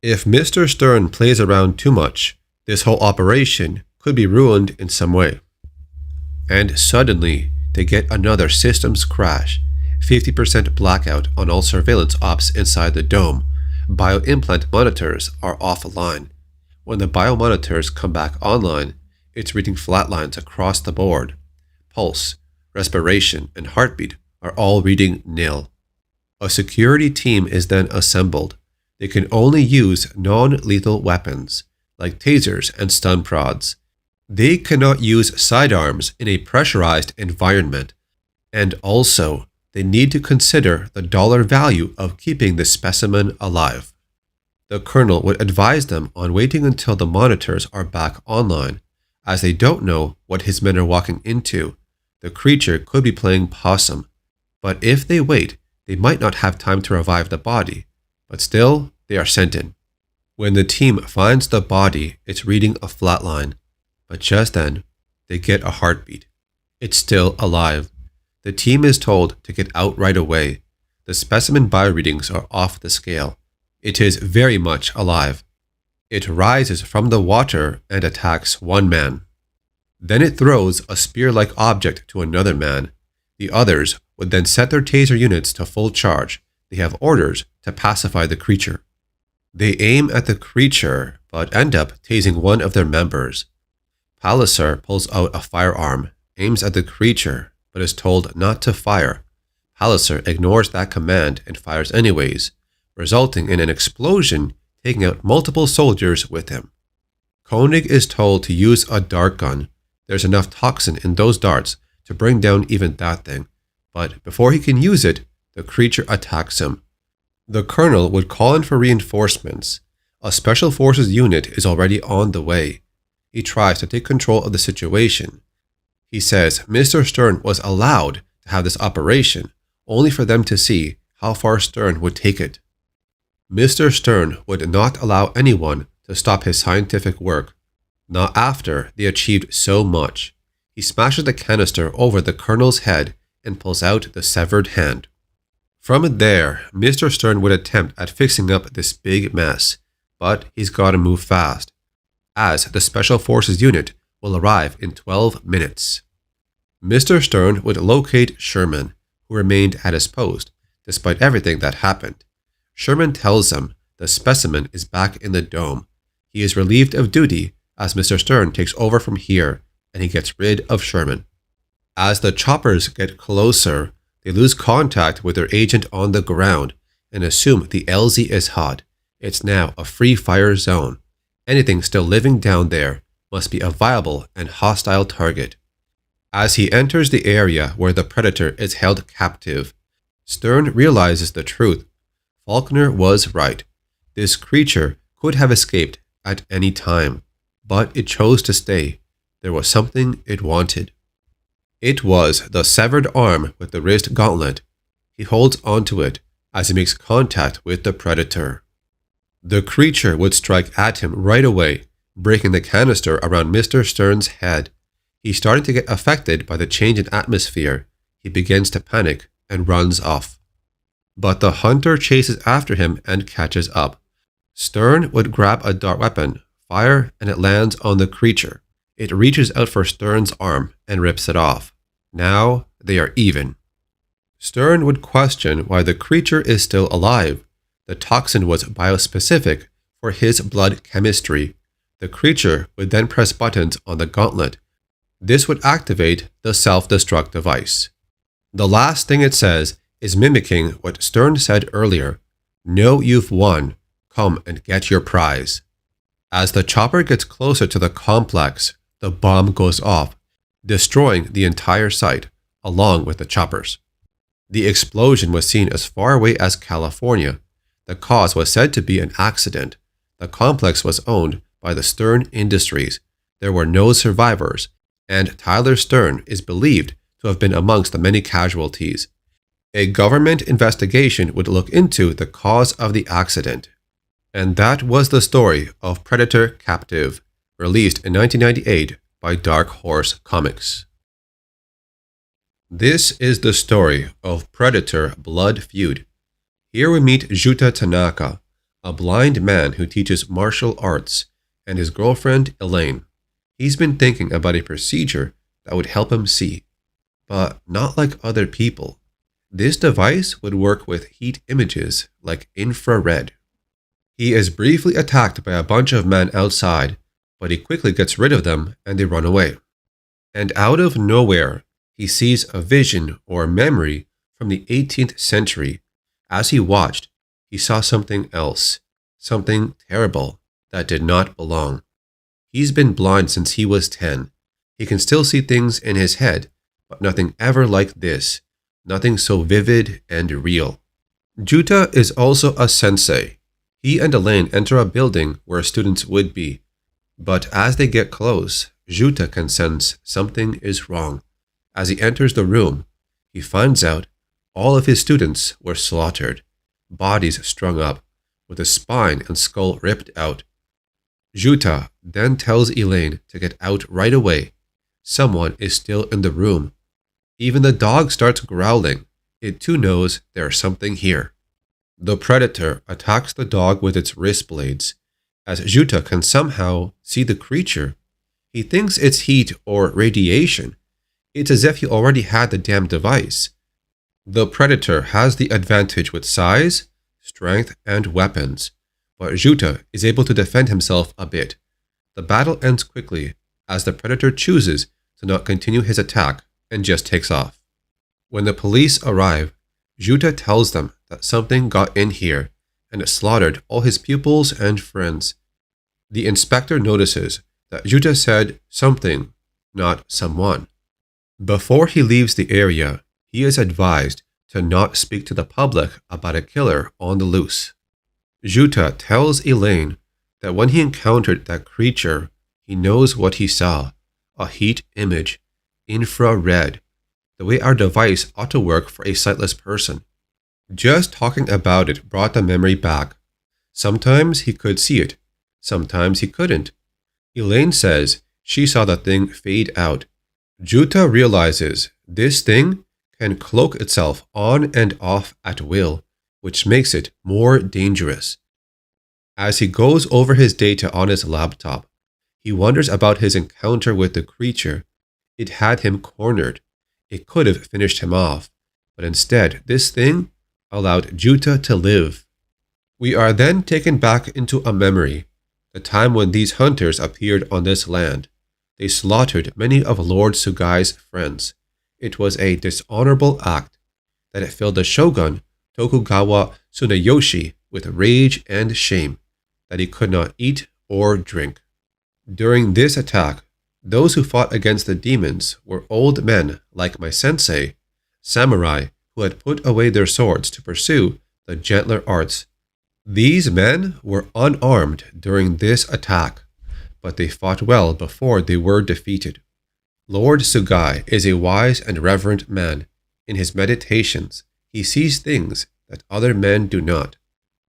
If Mr. Stern plays around too much, this whole operation could be ruined in some way. And suddenly, they get another systems crash, 50% blackout on all surveillance ops inside the dome. Bioimplant monitors are offline. When the biomonitors come back online, it's reading flatlines across the board. Pulse, respiration, and heartbeat are all reading nil. A security team is then assembled. They can only use non-lethal weapons, like tasers and stun prods. They cannot use sidearms in a pressurized environment. And also, they need to consider the dollar value of keeping the specimen alive. The colonel would advise them on waiting until the monitors are back online, as they don't know what his men are walking into. The creature could be playing possum, but if they wait, they might not have time to revive the body, but still, they are sent in. When the team finds the body, it's reading a flatline, but just then, they get a heartbeat. It's still alive. The team is told to get out right away. The specimen bioreadings are off the scale. It is very much alive. It rises from the water and attacks one man. Then it throws a spear-like object to another man. The others would then set their taser units to full charge. They have orders to pacify the creature. They aim at the creature, but end up tasing one of their members. Palliser pulls out a firearm, aims at the creature, but is told not to fire. Palliser ignores that command and fires anyways, resulting in an explosion, taking out multiple soldiers with him. Koenig is told to use a dart gun. There's enough toxin in those darts to bring down even that thing, but before he can use it, the creature attacks him. The colonel would call in for reinforcements. A special forces unit is already on the way. He tries to take control of the situation. He says Mr. Stern was allowed to have this operation, only for them to see how far Stern would take it. Mr. Stern would not allow anyone to stop his scientific work, not after they achieved so much. He smashes the canister over the colonel's head and pulls out the severed hand. From there, Mr. Stern would attempt at fixing up this big mess, but he's got to move fast, as the Special Forces unit will arrive in 12 minutes. Mr. Stern would locate Sherman, who remained at his post, despite everything that happened. Sherman tells him the specimen is back in the dome. He is relieved of duty as Mr. Stern takes over from here, and he gets rid of Sherman. As the choppers get closer, they lose contact with their agent on the ground and assume the LZ is hot. It's now a free fire zone. Anything still living down there must be a viable and hostile target. As he enters the area where the Predator is held captive, Stern realizes the truth. Faulkner was right. This creature could have escaped at any time, but it chose to stay. There was something it wanted. It was the severed arm with the wrist gauntlet. He holds onto it as he makes contact with the predator. The creature would strike at him right away, breaking the canister around Mr. Stern's head. He's starting to get affected by the change in atmosphere. He begins to panic and runs off. But the hunter chases after him and catches up. Stern would grab a dart weapon, fire, and it lands on the creature. It reaches out for Stern's arm and rips it off. Now they are even. Stern would question why the creature is still alive. The toxin was biospecific for his blood chemistry. The creature would then press buttons on the gauntlet. This would activate the self-destruct device. The last thing it says is mimicking what Stern said earlier. "Know you've won. Come and get your prize." As the chopper gets closer to the complex, the bomb goes off, destroying the entire site, along with the choppers. The explosion was seen as far away as California. The cause was said to be an accident. The complex was owned by the Stern Industries. There were no survivors, and Tyler Stern is believed to have been amongst the many casualties. A government investigation would look into the cause of the accident. And that was the story of Predator Captive, released in 1998 by Dark Horse Comics. This is the story of Predator Blood Feud. Here we meet Juta Tanaka, a blind man who teaches martial arts, and his girlfriend Elaine. He's been thinking about a procedure that would help him see, but not like other people. This device would work with heat images like infrared. He is briefly attacked by a bunch of men outside, but he quickly gets rid of them and they run away. And out of nowhere, he sees a vision or memory from the 18th century. As he watched, he saw something else, something terrible that did not belong. He's been blind since he was 10. He can still see things in his head, but nothing ever like this, nothing so vivid and real. Juta is also a sensei. He and Elaine enter a building where students would be, but as they get close, Juta can sense something is wrong. As he enters the room, he finds out all of his students were slaughtered, bodies strung up, with the spine and skull ripped out. Juta then tells Elaine to get out right away. Someone is still in the room. Even the dog starts growling. It too knows there's something here. The predator attacks the dog with its wrist blades. As Juta can somehow see the creature, he thinks it's heat or radiation. It's as if he already had the damn device. The predator has the advantage with size, strength, and weapons, but Juta is able to defend himself a bit. The battle ends quickly as the predator chooses to not continue his attack and just takes off. When the police arrive, Juta tells them that something got in here and it slaughtered all his pupils and friends. The inspector notices that Juta said something, not someone. Before he leaves the area, he is advised to not speak to the public about a killer on the loose. Juta tells Elaine that when he encountered that creature, he knows what he saw, a heat image, infrared, the way our device ought to work for a sightless person. Just talking about it brought the memory back. Sometimes he could see it, sometimes he couldn't. Elaine says she saw the thing fade out. Juta realizes this thing can cloak itself on and off at will, which makes it more dangerous. As he goes over his data on his laptop, he wonders about his encounter with the creature. It had him cornered. It could have finished him off, but instead this thing allowed Juta to live. We are then taken back into a memory, the time when these hunters appeared on this land. They slaughtered many of Lord Sugai's friends. It was a dishonorable act that it filled the shogun, Tokugawa Tsunayoshi, with rage and shame that he could not eat or drink. During this attack, those who fought against the demons were old men like my sensei, samurai who had put away their swords to pursue the gentler arts. These men were unarmed during this attack, but they fought well before they were defeated. Lord Sugai is a wise and reverent man. In his meditations, he sees things that other men do not.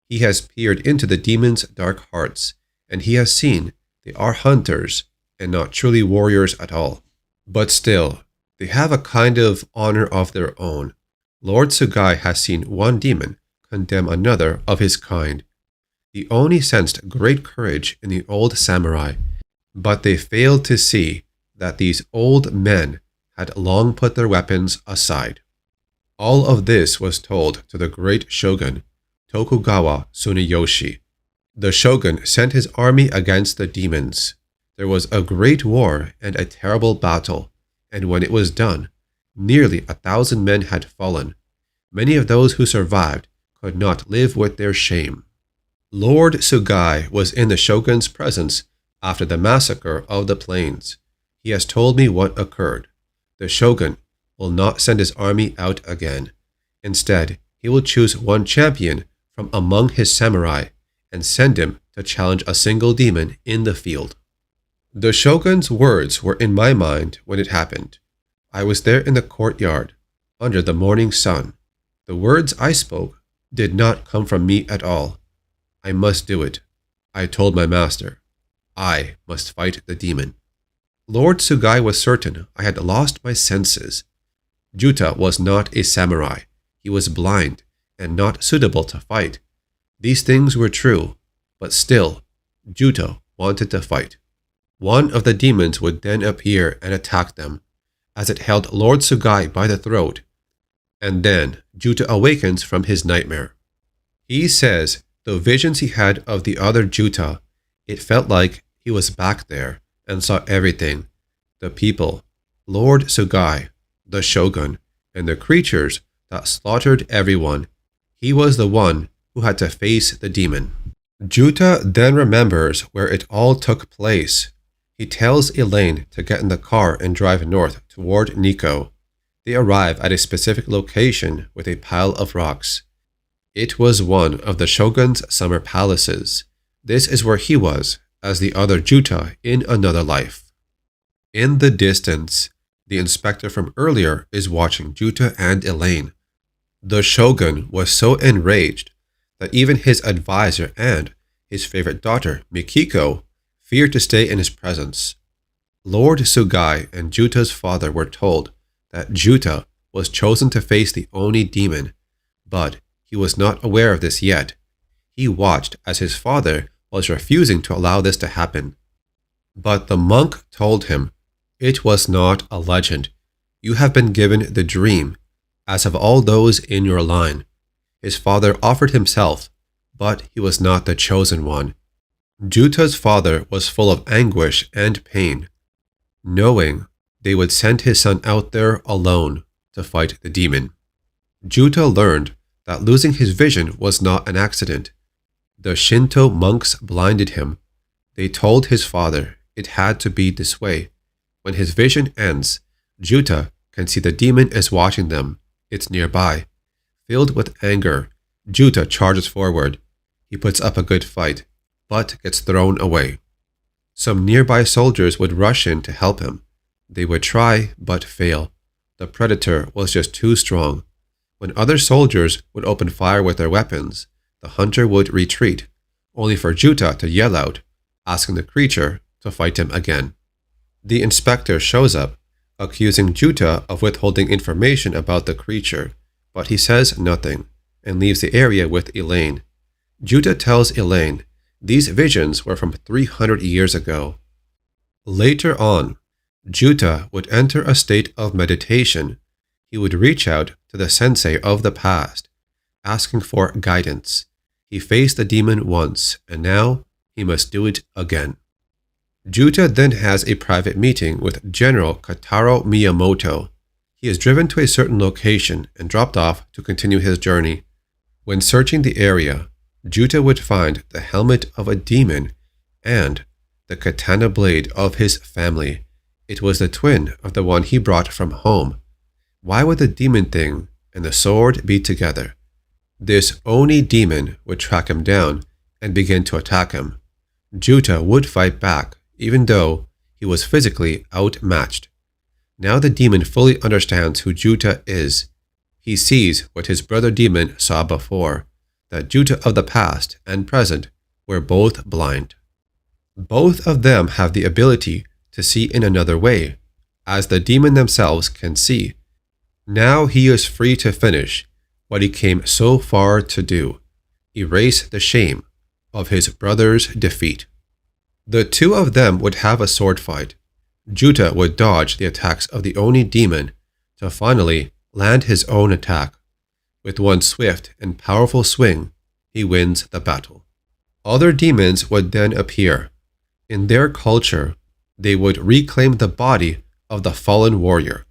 He has peered into the demons' dark hearts, and he has seen they are hunters and not truly warriors at all. But still, they have a kind of honor of their own. Lord Sugai has seen one demon condemn another of his kind. He only sensed great courage in the old samurai, but they failed to see that these old men had long put their weapons aside. All of this was told to the great shogun, Tokugawa Tsuneyoshi. The shogun sent his army against the demons. There was a great war and a terrible battle, and when it was done, nearly 1,000 men had fallen. Many of those who survived could not live with their shame. Lord Sugai was in the shogun's presence after the massacre of the plains. He has told me what occurred. The shogun will not send his army out again. Instead, he will choose one champion from among his samurai and send him to challenge a single demon in the field. The shogun's words were in my mind when it happened. I was there in the courtyard, under the morning sun. The words I spoke did not come from me at all. I must do it. I told my master. I must fight the demon. Lord Sugai was certain I had lost my senses. Juta was not a samurai. He was blind and not suitable to fight. These things were true, but still, Juta wanted to fight. One of the demons would then appear and attack them, as it held Lord Sugai by the throat. And then Juta awakens from his nightmare. He says the visions he had of the other Juta, it felt like he was back there and saw everything. The people, Lord Sugai, the shogun, and the creatures that slaughtered everyone. He was the one who had to face the demon. Juta then remembers where it all took place. He tells Elaine to get in the car and drive north toward Nikko. They arrive at a specific location with a pile of rocks. It was one of the shogun's summer palaces. This is where he was, as the other Juta in another life. In the distance, the inspector from earlier is watching Juta and Elaine. The shogun was so enraged that even his advisor and his favorite daughter, Mikiko, feared to stay in his presence. Lord Sugai and Juta's father were told that Juta was chosen to face the Oni demon, but he was not aware of this yet. He watched as his father was refusing to allow this to happen. But the monk told him, "It was not a legend. You have been given the dream, as have all those in your line." His father offered himself, but he was not the chosen one. Juta's father was full of anguish and pain, knowing they would send his son out there alone to fight the demon. Juta learned that losing his vision was not an accident. The Shinto monks blinded him. They told his father it had to be this way. When his vision ends, Juta can see the demon is watching them. It's nearby. Filled with anger, Juta charges forward. He puts up a good fight, but gets thrown away. Some nearby soldiers would rush in to help him. They would try, but fail. The predator was just too strong. When other soldiers would open fire with their weapons, the hunter would retreat, only for Juta to yell out, asking the creature to fight him again. The inspector shows up, accusing Juta of withholding information about the creature, but he says nothing and leaves the area with Elaine. Juta tells Elaine these visions were from 300 years ago. Later on, Juta would enter a state of meditation. He would reach out to the sensei of the past, asking for guidance. He faced the demon once, and now he must do it again. Juta then has a private meeting with General Kataro Miyamoto. He is driven to a certain location and dropped off to continue his journey. When searching the area, Juta would find the helmet of a demon and the katana blade of his family. It was the twin of the one he brought from home. Why would the demon thing and the sword be together. This Oni demon would track him down and begin to attack him. Juta would fight back, even though he was physically outmatched. Now the demon fully understands who Juta is. He sees what his brother demon saw before, that Juta of the past and present were both blind. Both of them have the ability to see in another way, as the demon themselves can see. Now he is free to finish what he came so far to do, erase the shame of his brother's defeat. The two of them would have a sword fight. Juta would dodge the attacks of the Oni demon to finally land his own attack. With one swift and powerful swing, he wins the battle. Other demons would then appear. In their culture, they would reclaim the body of the fallen warrior.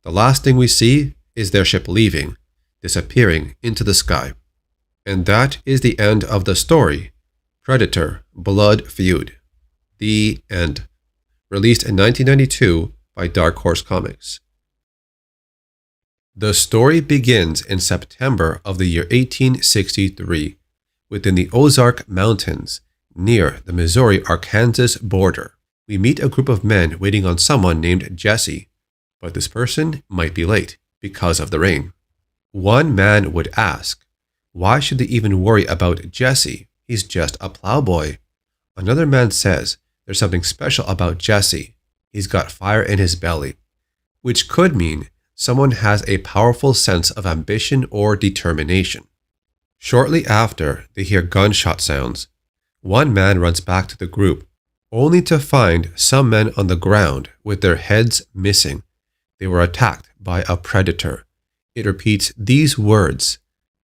The last thing we see is their ship leaving, disappearing into the sky. And that is the end of the story, Predator: Blood Feud. The end. Released in 1992 by Dark Horse Comics. The story begins in September of the year 1863, within the Ozark Mountains, near the Missouri-Arkansas border. We meet a group of men waiting on someone named Jesse, but this person might be late because of the rain. One man would ask, why should they even worry about Jesse? He's just a plowboy. Another man says there's something special about Jesse. He's got fire in his belly, which could mean someone has a powerful sense of ambition or determination. Shortly after, they hear gunshot sounds. One man runs back to the group, only to find some men on the ground with their heads missing. They were attacked by a predator. It repeats these words,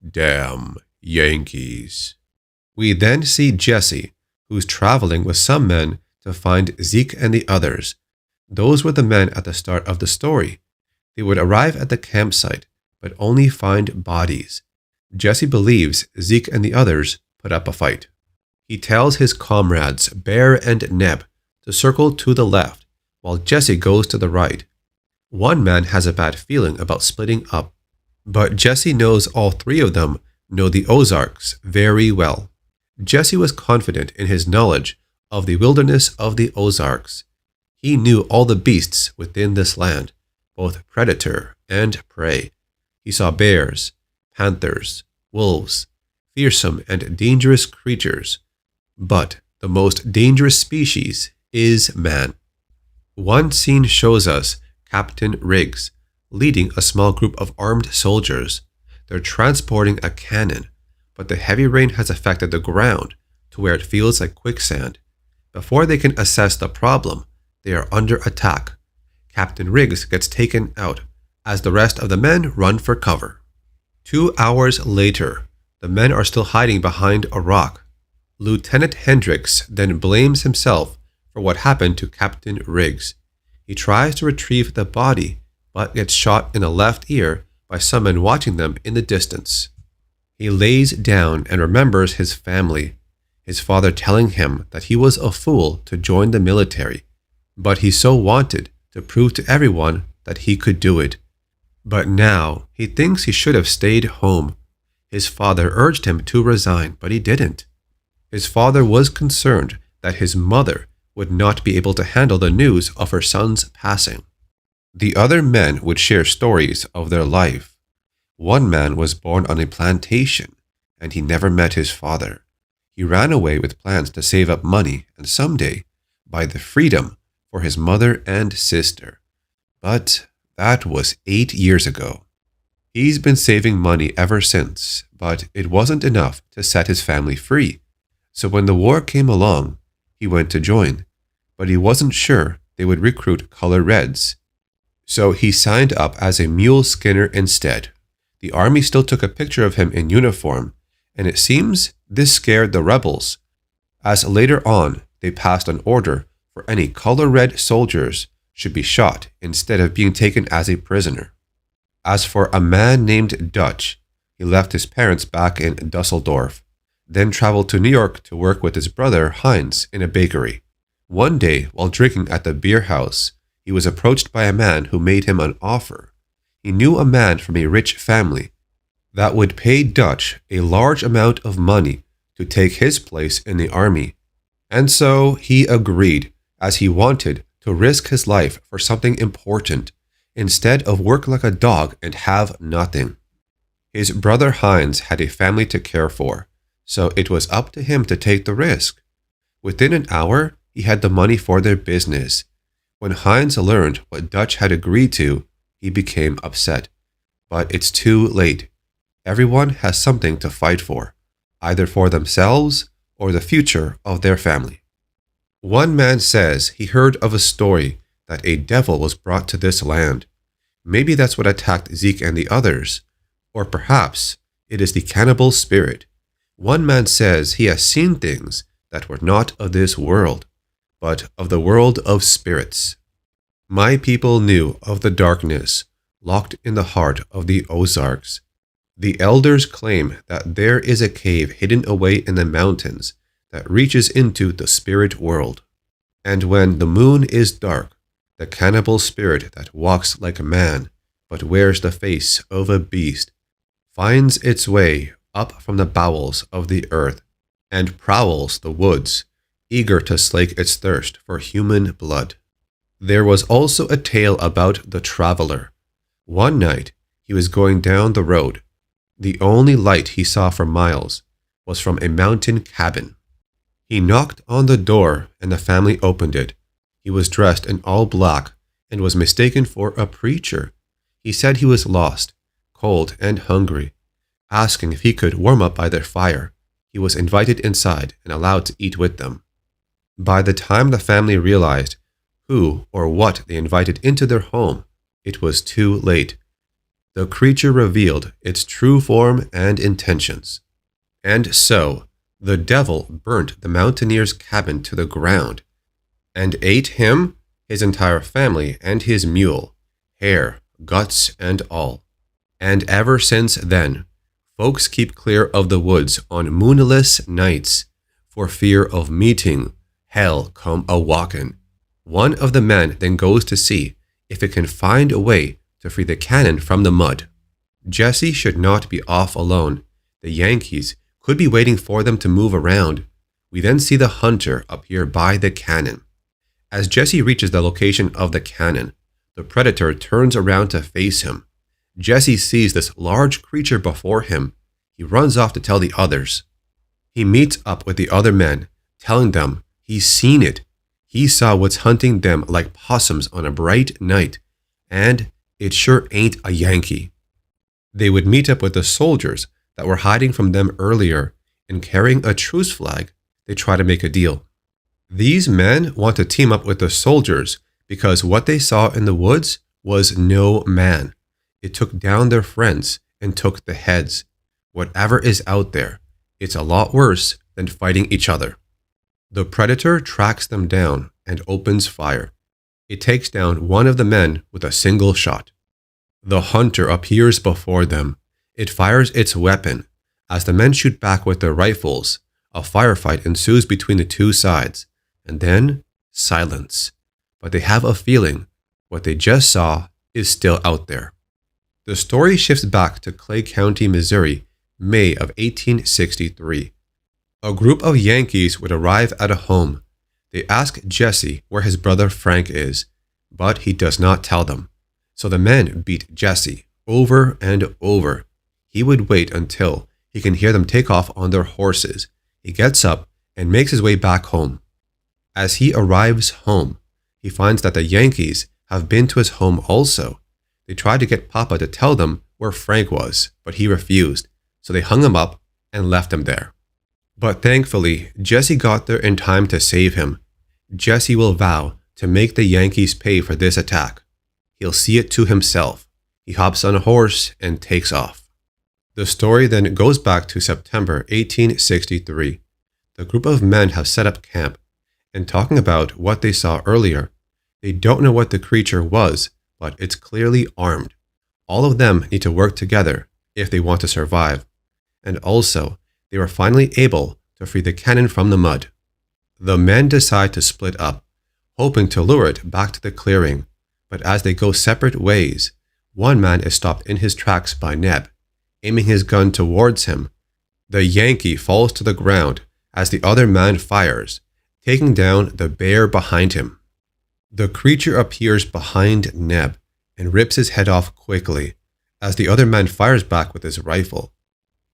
"Damn Yankees." We then see Jesse, who's traveling with some men to find Zeke and the others. Those were the men at the start of the story. They would arrive at the campsite, but only find bodies. Jesse believes Zeke and the others put up a fight. He tells his comrades, Bear and Neb, to circle to the left, while Jesse goes to the right. One man has a bad feeling about splitting up, but Jesse knows all three of them know the Ozarks very well. Jesse was confident in his knowledge of the wilderness of the Ozarks. He knew all the beasts within this land, both predator and prey. He saw bears, panthers, wolves, fearsome and dangerous creatures. But the most dangerous species is man. One scene shows us Captain Riggs leading a small group of armed soldiers. They're transporting a cannon, but the heavy rain has affected the ground to where it feels like quicksand. Before they can assess the problem, they are under attack. Captain Riggs gets taken out as the rest of the men run for cover. 2 hours later, the men are still hiding behind a rock. Lieutenant Hendricks then blames himself for what happened to Captain Riggs. He tries to retrieve the body, but gets shot in the left ear by some men watching them in the distance. He lays down and remembers his family, his father telling him that he was a fool to join the military, but he so wanted to prove to everyone that he could do it. But now he thinks he should have stayed home. His father urged him to resign, but he didn't. His father was concerned that his mother would not be able to handle the news of her son's passing. The other men would share stories of their life. One man was born on a plantation, and he never met his father. He ran away with plans to save up money and someday buy the freedom for his mother and sister. But that was 8 years ago. He's been saving money ever since, but it wasn't enough to set his family free. So when the war came along, he went to join, but he wasn't sure they would recruit color reds. So he signed up as a mule skinner instead. The army still took a picture of him in uniform, and it seems this scared the rebels, as later on they passed an order for any color red soldiers should be shot instead of being taken as a prisoner. As for a man named Dutch, he left his parents back in Dusseldorf, then traveled to New York to work with his brother Heinz in a bakery. One day, while drinking at the beer house, he was approached by a man who made him an offer. he knew a man from a rich family that would pay Dutch a large amount of money to take his place in the army. And so he agreed, as he wanted to risk his life for something important, instead of work like a dog and have nothing. His brother Heinz had a family to care for, so it was up to him to take the risk. Within an hour, he had the money for their business. When Heinz learned what Dutch had agreed to, he became upset. But it's too late. Everyone has something to fight for, either for themselves or the future of their family. One man says he heard of a story that a devil was brought to this land. Maybe that's what attacked Zeke and the others. Or perhaps it is the cannibal spirit. One man says he has seen things that were not of this world, but of the world of spirits. My people knew of the darkness locked in the heart of the Ozarks. The elders claim that there is a cave hidden away in the mountains that reaches into the spirit world. And when the moon is dark, the cannibal spirit that walks like a man, but wears the face of a beast, finds its way up from the bowels of the earth and prowls the woods, eager to slake its thirst for human blood. There was also a tale about the traveler. One night, he was going down the road. The only light he saw for miles was from a mountain cabin. He knocked on the door and the family opened it. He was dressed in all black and was mistaken for a preacher. He said he was lost, cold and hungry, asking if he could warm up by their fire. He was invited inside and allowed to eat with them. By the time the family realized who or what they invited into their home, it was too late. The creature revealed its true form and intentions. And so, the devil burnt the mountaineer's cabin to the ground and ate him, his entire family, and his mule, hair, guts, and all. And ever since then, folks keep clear of the woods on moonless nights for fear of meeting hell come a-walkin'. One of the men then goes to see if it can find a way to free the cannon from the mud. Jesse should not be off alone. The Yankees could be waiting for them to move around. We then see the hunter appear by the cannon. As Jesse reaches the location of the cannon, the predator turns around to face him. Jesse sees this large creature before him. He runs off to tell the others. He meets up with the other men, telling them he's seen it. He saw what's hunting them like possums on a bright night, and it sure ain't a Yankee. They would meet up with the soldiers that were hiding from them earlier, and carrying a truce flag, they try to make a deal. These men want to team up with the soldiers because what they saw in the woods was no man. It took down their friends and took the heads. Whatever is out there, it's a lot worse than fighting each other. The predator tracks them down and opens fire. It takes down one of the men with a single shot. The hunter appears before them. It fires its weapon. As the men shoot back with their rifles, a firefight ensues between the two sides, and then silence. But they have a feeling what they just saw is still out there. The story shifts back to Clay County, Missouri, May of 1863. A group of Yankees would arrive at a home. They ask Jesse where his brother Frank is, but he does not tell them. So the men beat Jesse over and over. He would wait until he can hear them take off on their horses. He gets up and makes his way back home. As he arrives home, he finds that the Yankees have been to his home also. They tried to get Papa to tell them where Frank was, but he refused, so they hung him up and left him there. But thankfully, Jesse got there in time to save him. Jesse will vow to make the Yankees pay for this attack. He'll see it to himself. He hops on a horse and takes off. The story then goes back to September 1863. The group of men have set up camp, and talking about what they saw earlier, they don't know what the creature was, but it's clearly armed. All of them need to work together if they want to survive. And also, they were finally able to free the cannon from the mud. The men decide to split up, hoping to lure it back to the clearing, but as they go separate ways, One man is stopped in his tracks by Neb, aiming his gun towards him. The Yankee falls to the ground as the other man fires, taking down the bear behind him. The creature appears behind Neb and rips his head off quickly as the other man fires back with his rifle.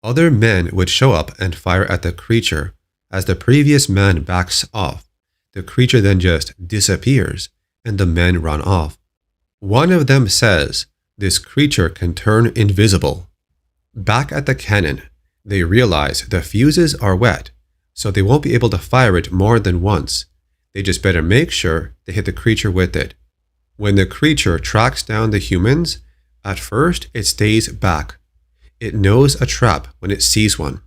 Other men would show up and fire at the creature. As the previous man backs off, the creature then just disappears and the men run off. One of them says this creature can turn invisible. Back at the cannon, they realize the fuses are wet, so they won't be able to fire it more than once. They just better make sure they hit the creature with it. When the creature tracks down the humans, at first it stays back. It knows a trap when it sees one.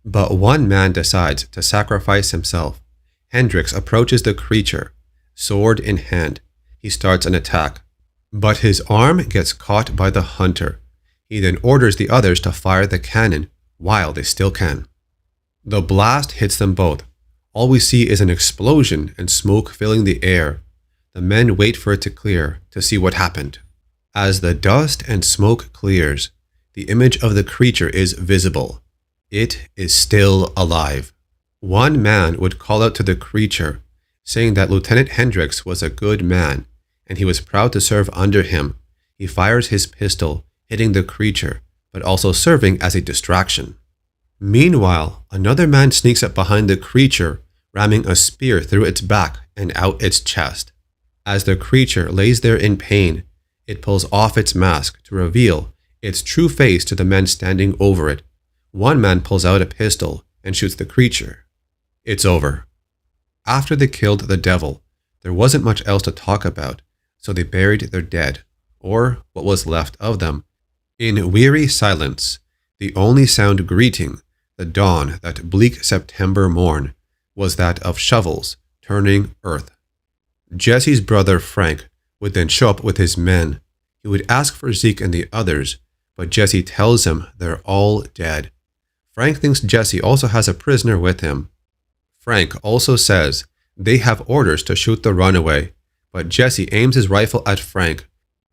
But one man decides to sacrifice himself. Hendricks approaches the creature, sword in hand. He starts an attack. But his arm gets caught by the hunter. He then orders the others to fire the cannon while they still can. The blast hits them both. All we see is an explosion and smoke filling the air. The men wait for it to clear to see what happened. As the dust and smoke clears, the image of the creature is visible. It is still alive. One man would call out to the creature, saying that Lieutenant Hendricks was a good man, and he was proud to serve under him. He fires his pistol, hitting the creature, but also serving as a distraction. Meanwhile, another man sneaks up behind the creature, ramming a spear through its back and out its chest. As the creature lays there in pain, it pulls off its mask to reveal its true face to the men standing over it. One man pulls out a pistol and shoots the creature. It's over. After they killed the devil, there wasn't much else to talk about, so they buried their dead, or what was left of them, in weary silence. The only sound greeting the dawn that bleak September morn was that of shovels turning earth. Jesse's brother Frank would then show up with his men. He would ask for Zeke and the others, but Jesse tells him they're all dead. Frank thinks Jesse also has a prisoner with him. Frank also says they have orders to shoot the runaway, but Jesse aims his rifle at Frank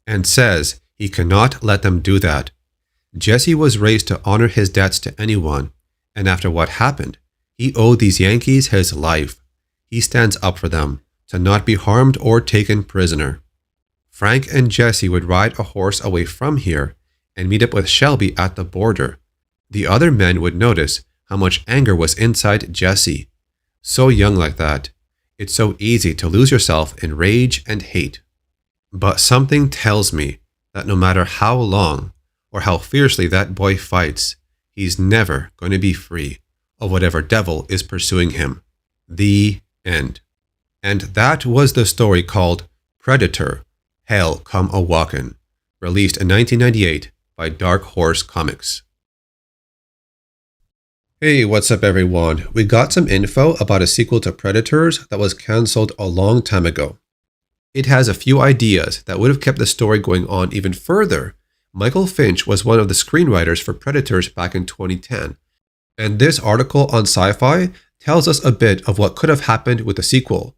and says he cannot let them do that. Jesse was raised to honor his debts to anyone, and after what happened, he owed these Yankees his life. He stands up for them to not be harmed or taken prisoner. Frank and Jesse would ride a horse away from here and meet up with Shelby at the border. The other men would notice how much anger was inside Jesse. So young like that, it's so easy to lose yourself in rage and hate. But something tells me that no matter how long or how fiercely that boy fights, he's never going to be free of whatever devil is pursuing him. The end. And that was the story called Predator, Hell Come A-Walkin', released in 1998 by Dark Horse Comics. Hey, what's up everyone? We got some info about a sequel to Predators that was cancelled a long time ago. It has a few ideas that would have kept the story going on even further. Michael Finch was one of the screenwriters for Predators back in 2010, and this article on Sci-Fi tells us a bit of what could have happened with the sequel.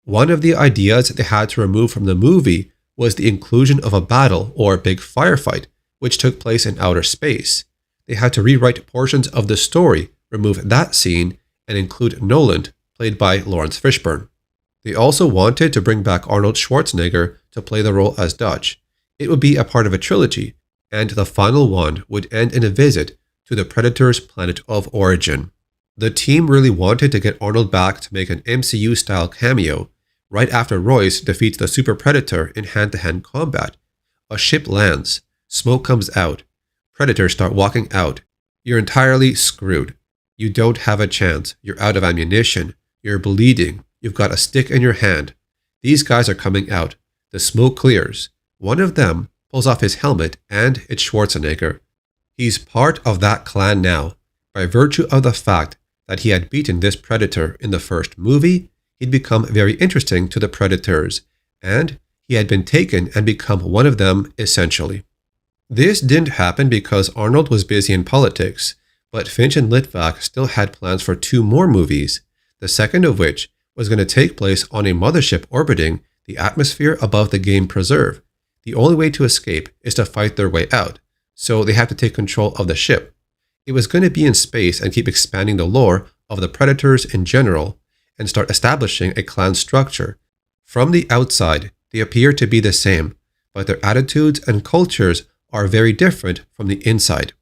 One of the ideas they had to remove from the movie was the inclusion of a battle or big firefight, which took place in outer space. They had to rewrite portions of the story, remove that scene, and include Noland, played by Lawrence Fishburne. They also wanted to bring back Arnold Schwarzenegger to play the role as Dutch. It would be a part of a trilogy, and the final one would end in a visit to the Predator's planet of origin. The team really wanted to get Arnold back to make an MCU-style cameo right after Royce defeats the Super Predator in hand-to-hand combat. A ship lands, smoke comes out, Predators start walking out. You're entirely screwed. You don't have a chance. You're out of ammunition. You're bleeding. You've got a stick in your hand. These guys are coming out. The smoke clears. One of them pulls off his helmet, and it's Schwarzenegger. He's part of that clan now. By virtue of the fact that he had beaten this Predator in the first movie, he'd become very interesting to the Predators, and he had been taken and become one of them essentially. This didn't happen because Arnold was busy in politics, but Finch and Litvak still had plans for 2 more movies, the second of which was going to take place on a mothership orbiting the atmosphere above the game preserve. the only way to escape is to fight their way out, so they have to take control of the ship. It was going to be in space and keep expanding the lore of the Predators in general and start establishing a clan structure. From the outside, they appear to be the same, but their attitudes and cultures are very different from the inside.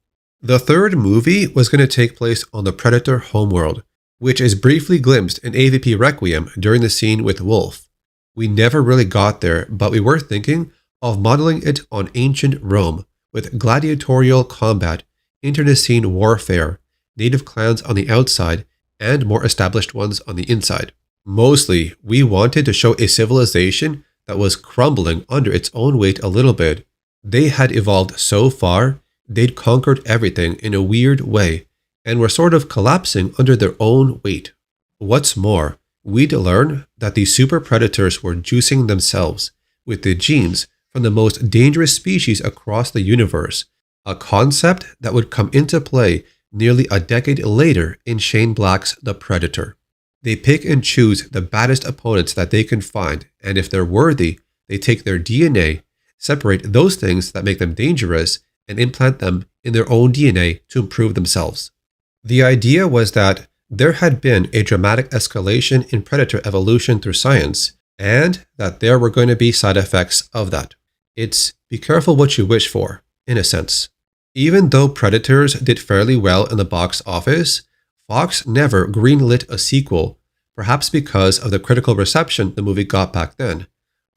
The third movie was going to take place on the Predator homeworld, which is briefly glimpsed in AVP Requiem during the scene with Wolf. We never really got there, but we were thinking of modeling it on ancient Rome, with gladiatorial combat, internecine warfare, native clans on the outside, and more established ones on the inside. Mostly, we wanted to show a civilization that was crumbling under its own weight a little bit. They had evolved so far, they'd conquered everything in a weird way, and were sort of collapsing under their own weight. What's more, we'd learn that these super predators were juicing themselves with the genes from the most dangerous species across the universe, a concept that would come into play nearly a decade later in Shane Black's The Predator. They pick and choose the baddest opponents that they can find, and if they're worthy, they take their DNA, separate those things that make them dangerous, and implant them in their own DNA to improve themselves. The idea was that there had been a dramatic escalation in predator evolution through science, and that there were going to be side effects of that. It's be careful what you wish for, in a sense. Even though Predators did fairly well in the box office, Fox never greenlit a sequel, perhaps because of the critical reception the movie got back then.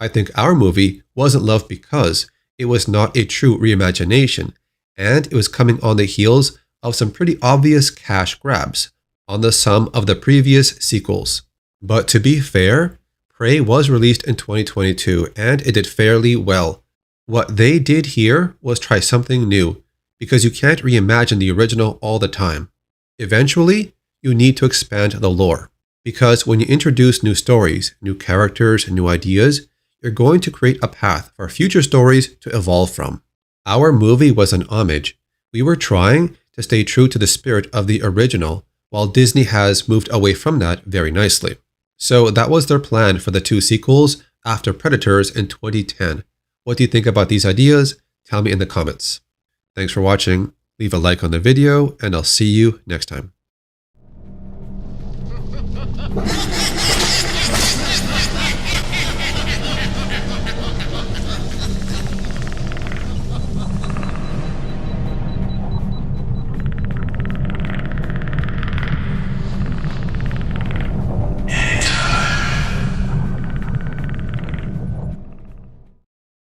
I think our movie wasn't loved because it was not a true reimagination, and it was coming on the heels of some pretty obvious cash grabs on the sum of the previous sequels. But to be fair, Prey was released in 2022 and it did fairly well. What they did here was try something new, because you can't reimagine the original all the time. Eventually, you need to expand the lore, because when you introduce new stories, new characters, and new ideas, you're going to create a path for future stories to evolve from. Our movie was an homage. We were trying to stay true to the spirit of the original, while Disney has moved away from that very nicely. So that was their plan for the 2 sequels after Predators in 2010. What do you think about these ideas? Tell me in the comments. Thanks for watching. Leave a like on the video, and I'll see you next time.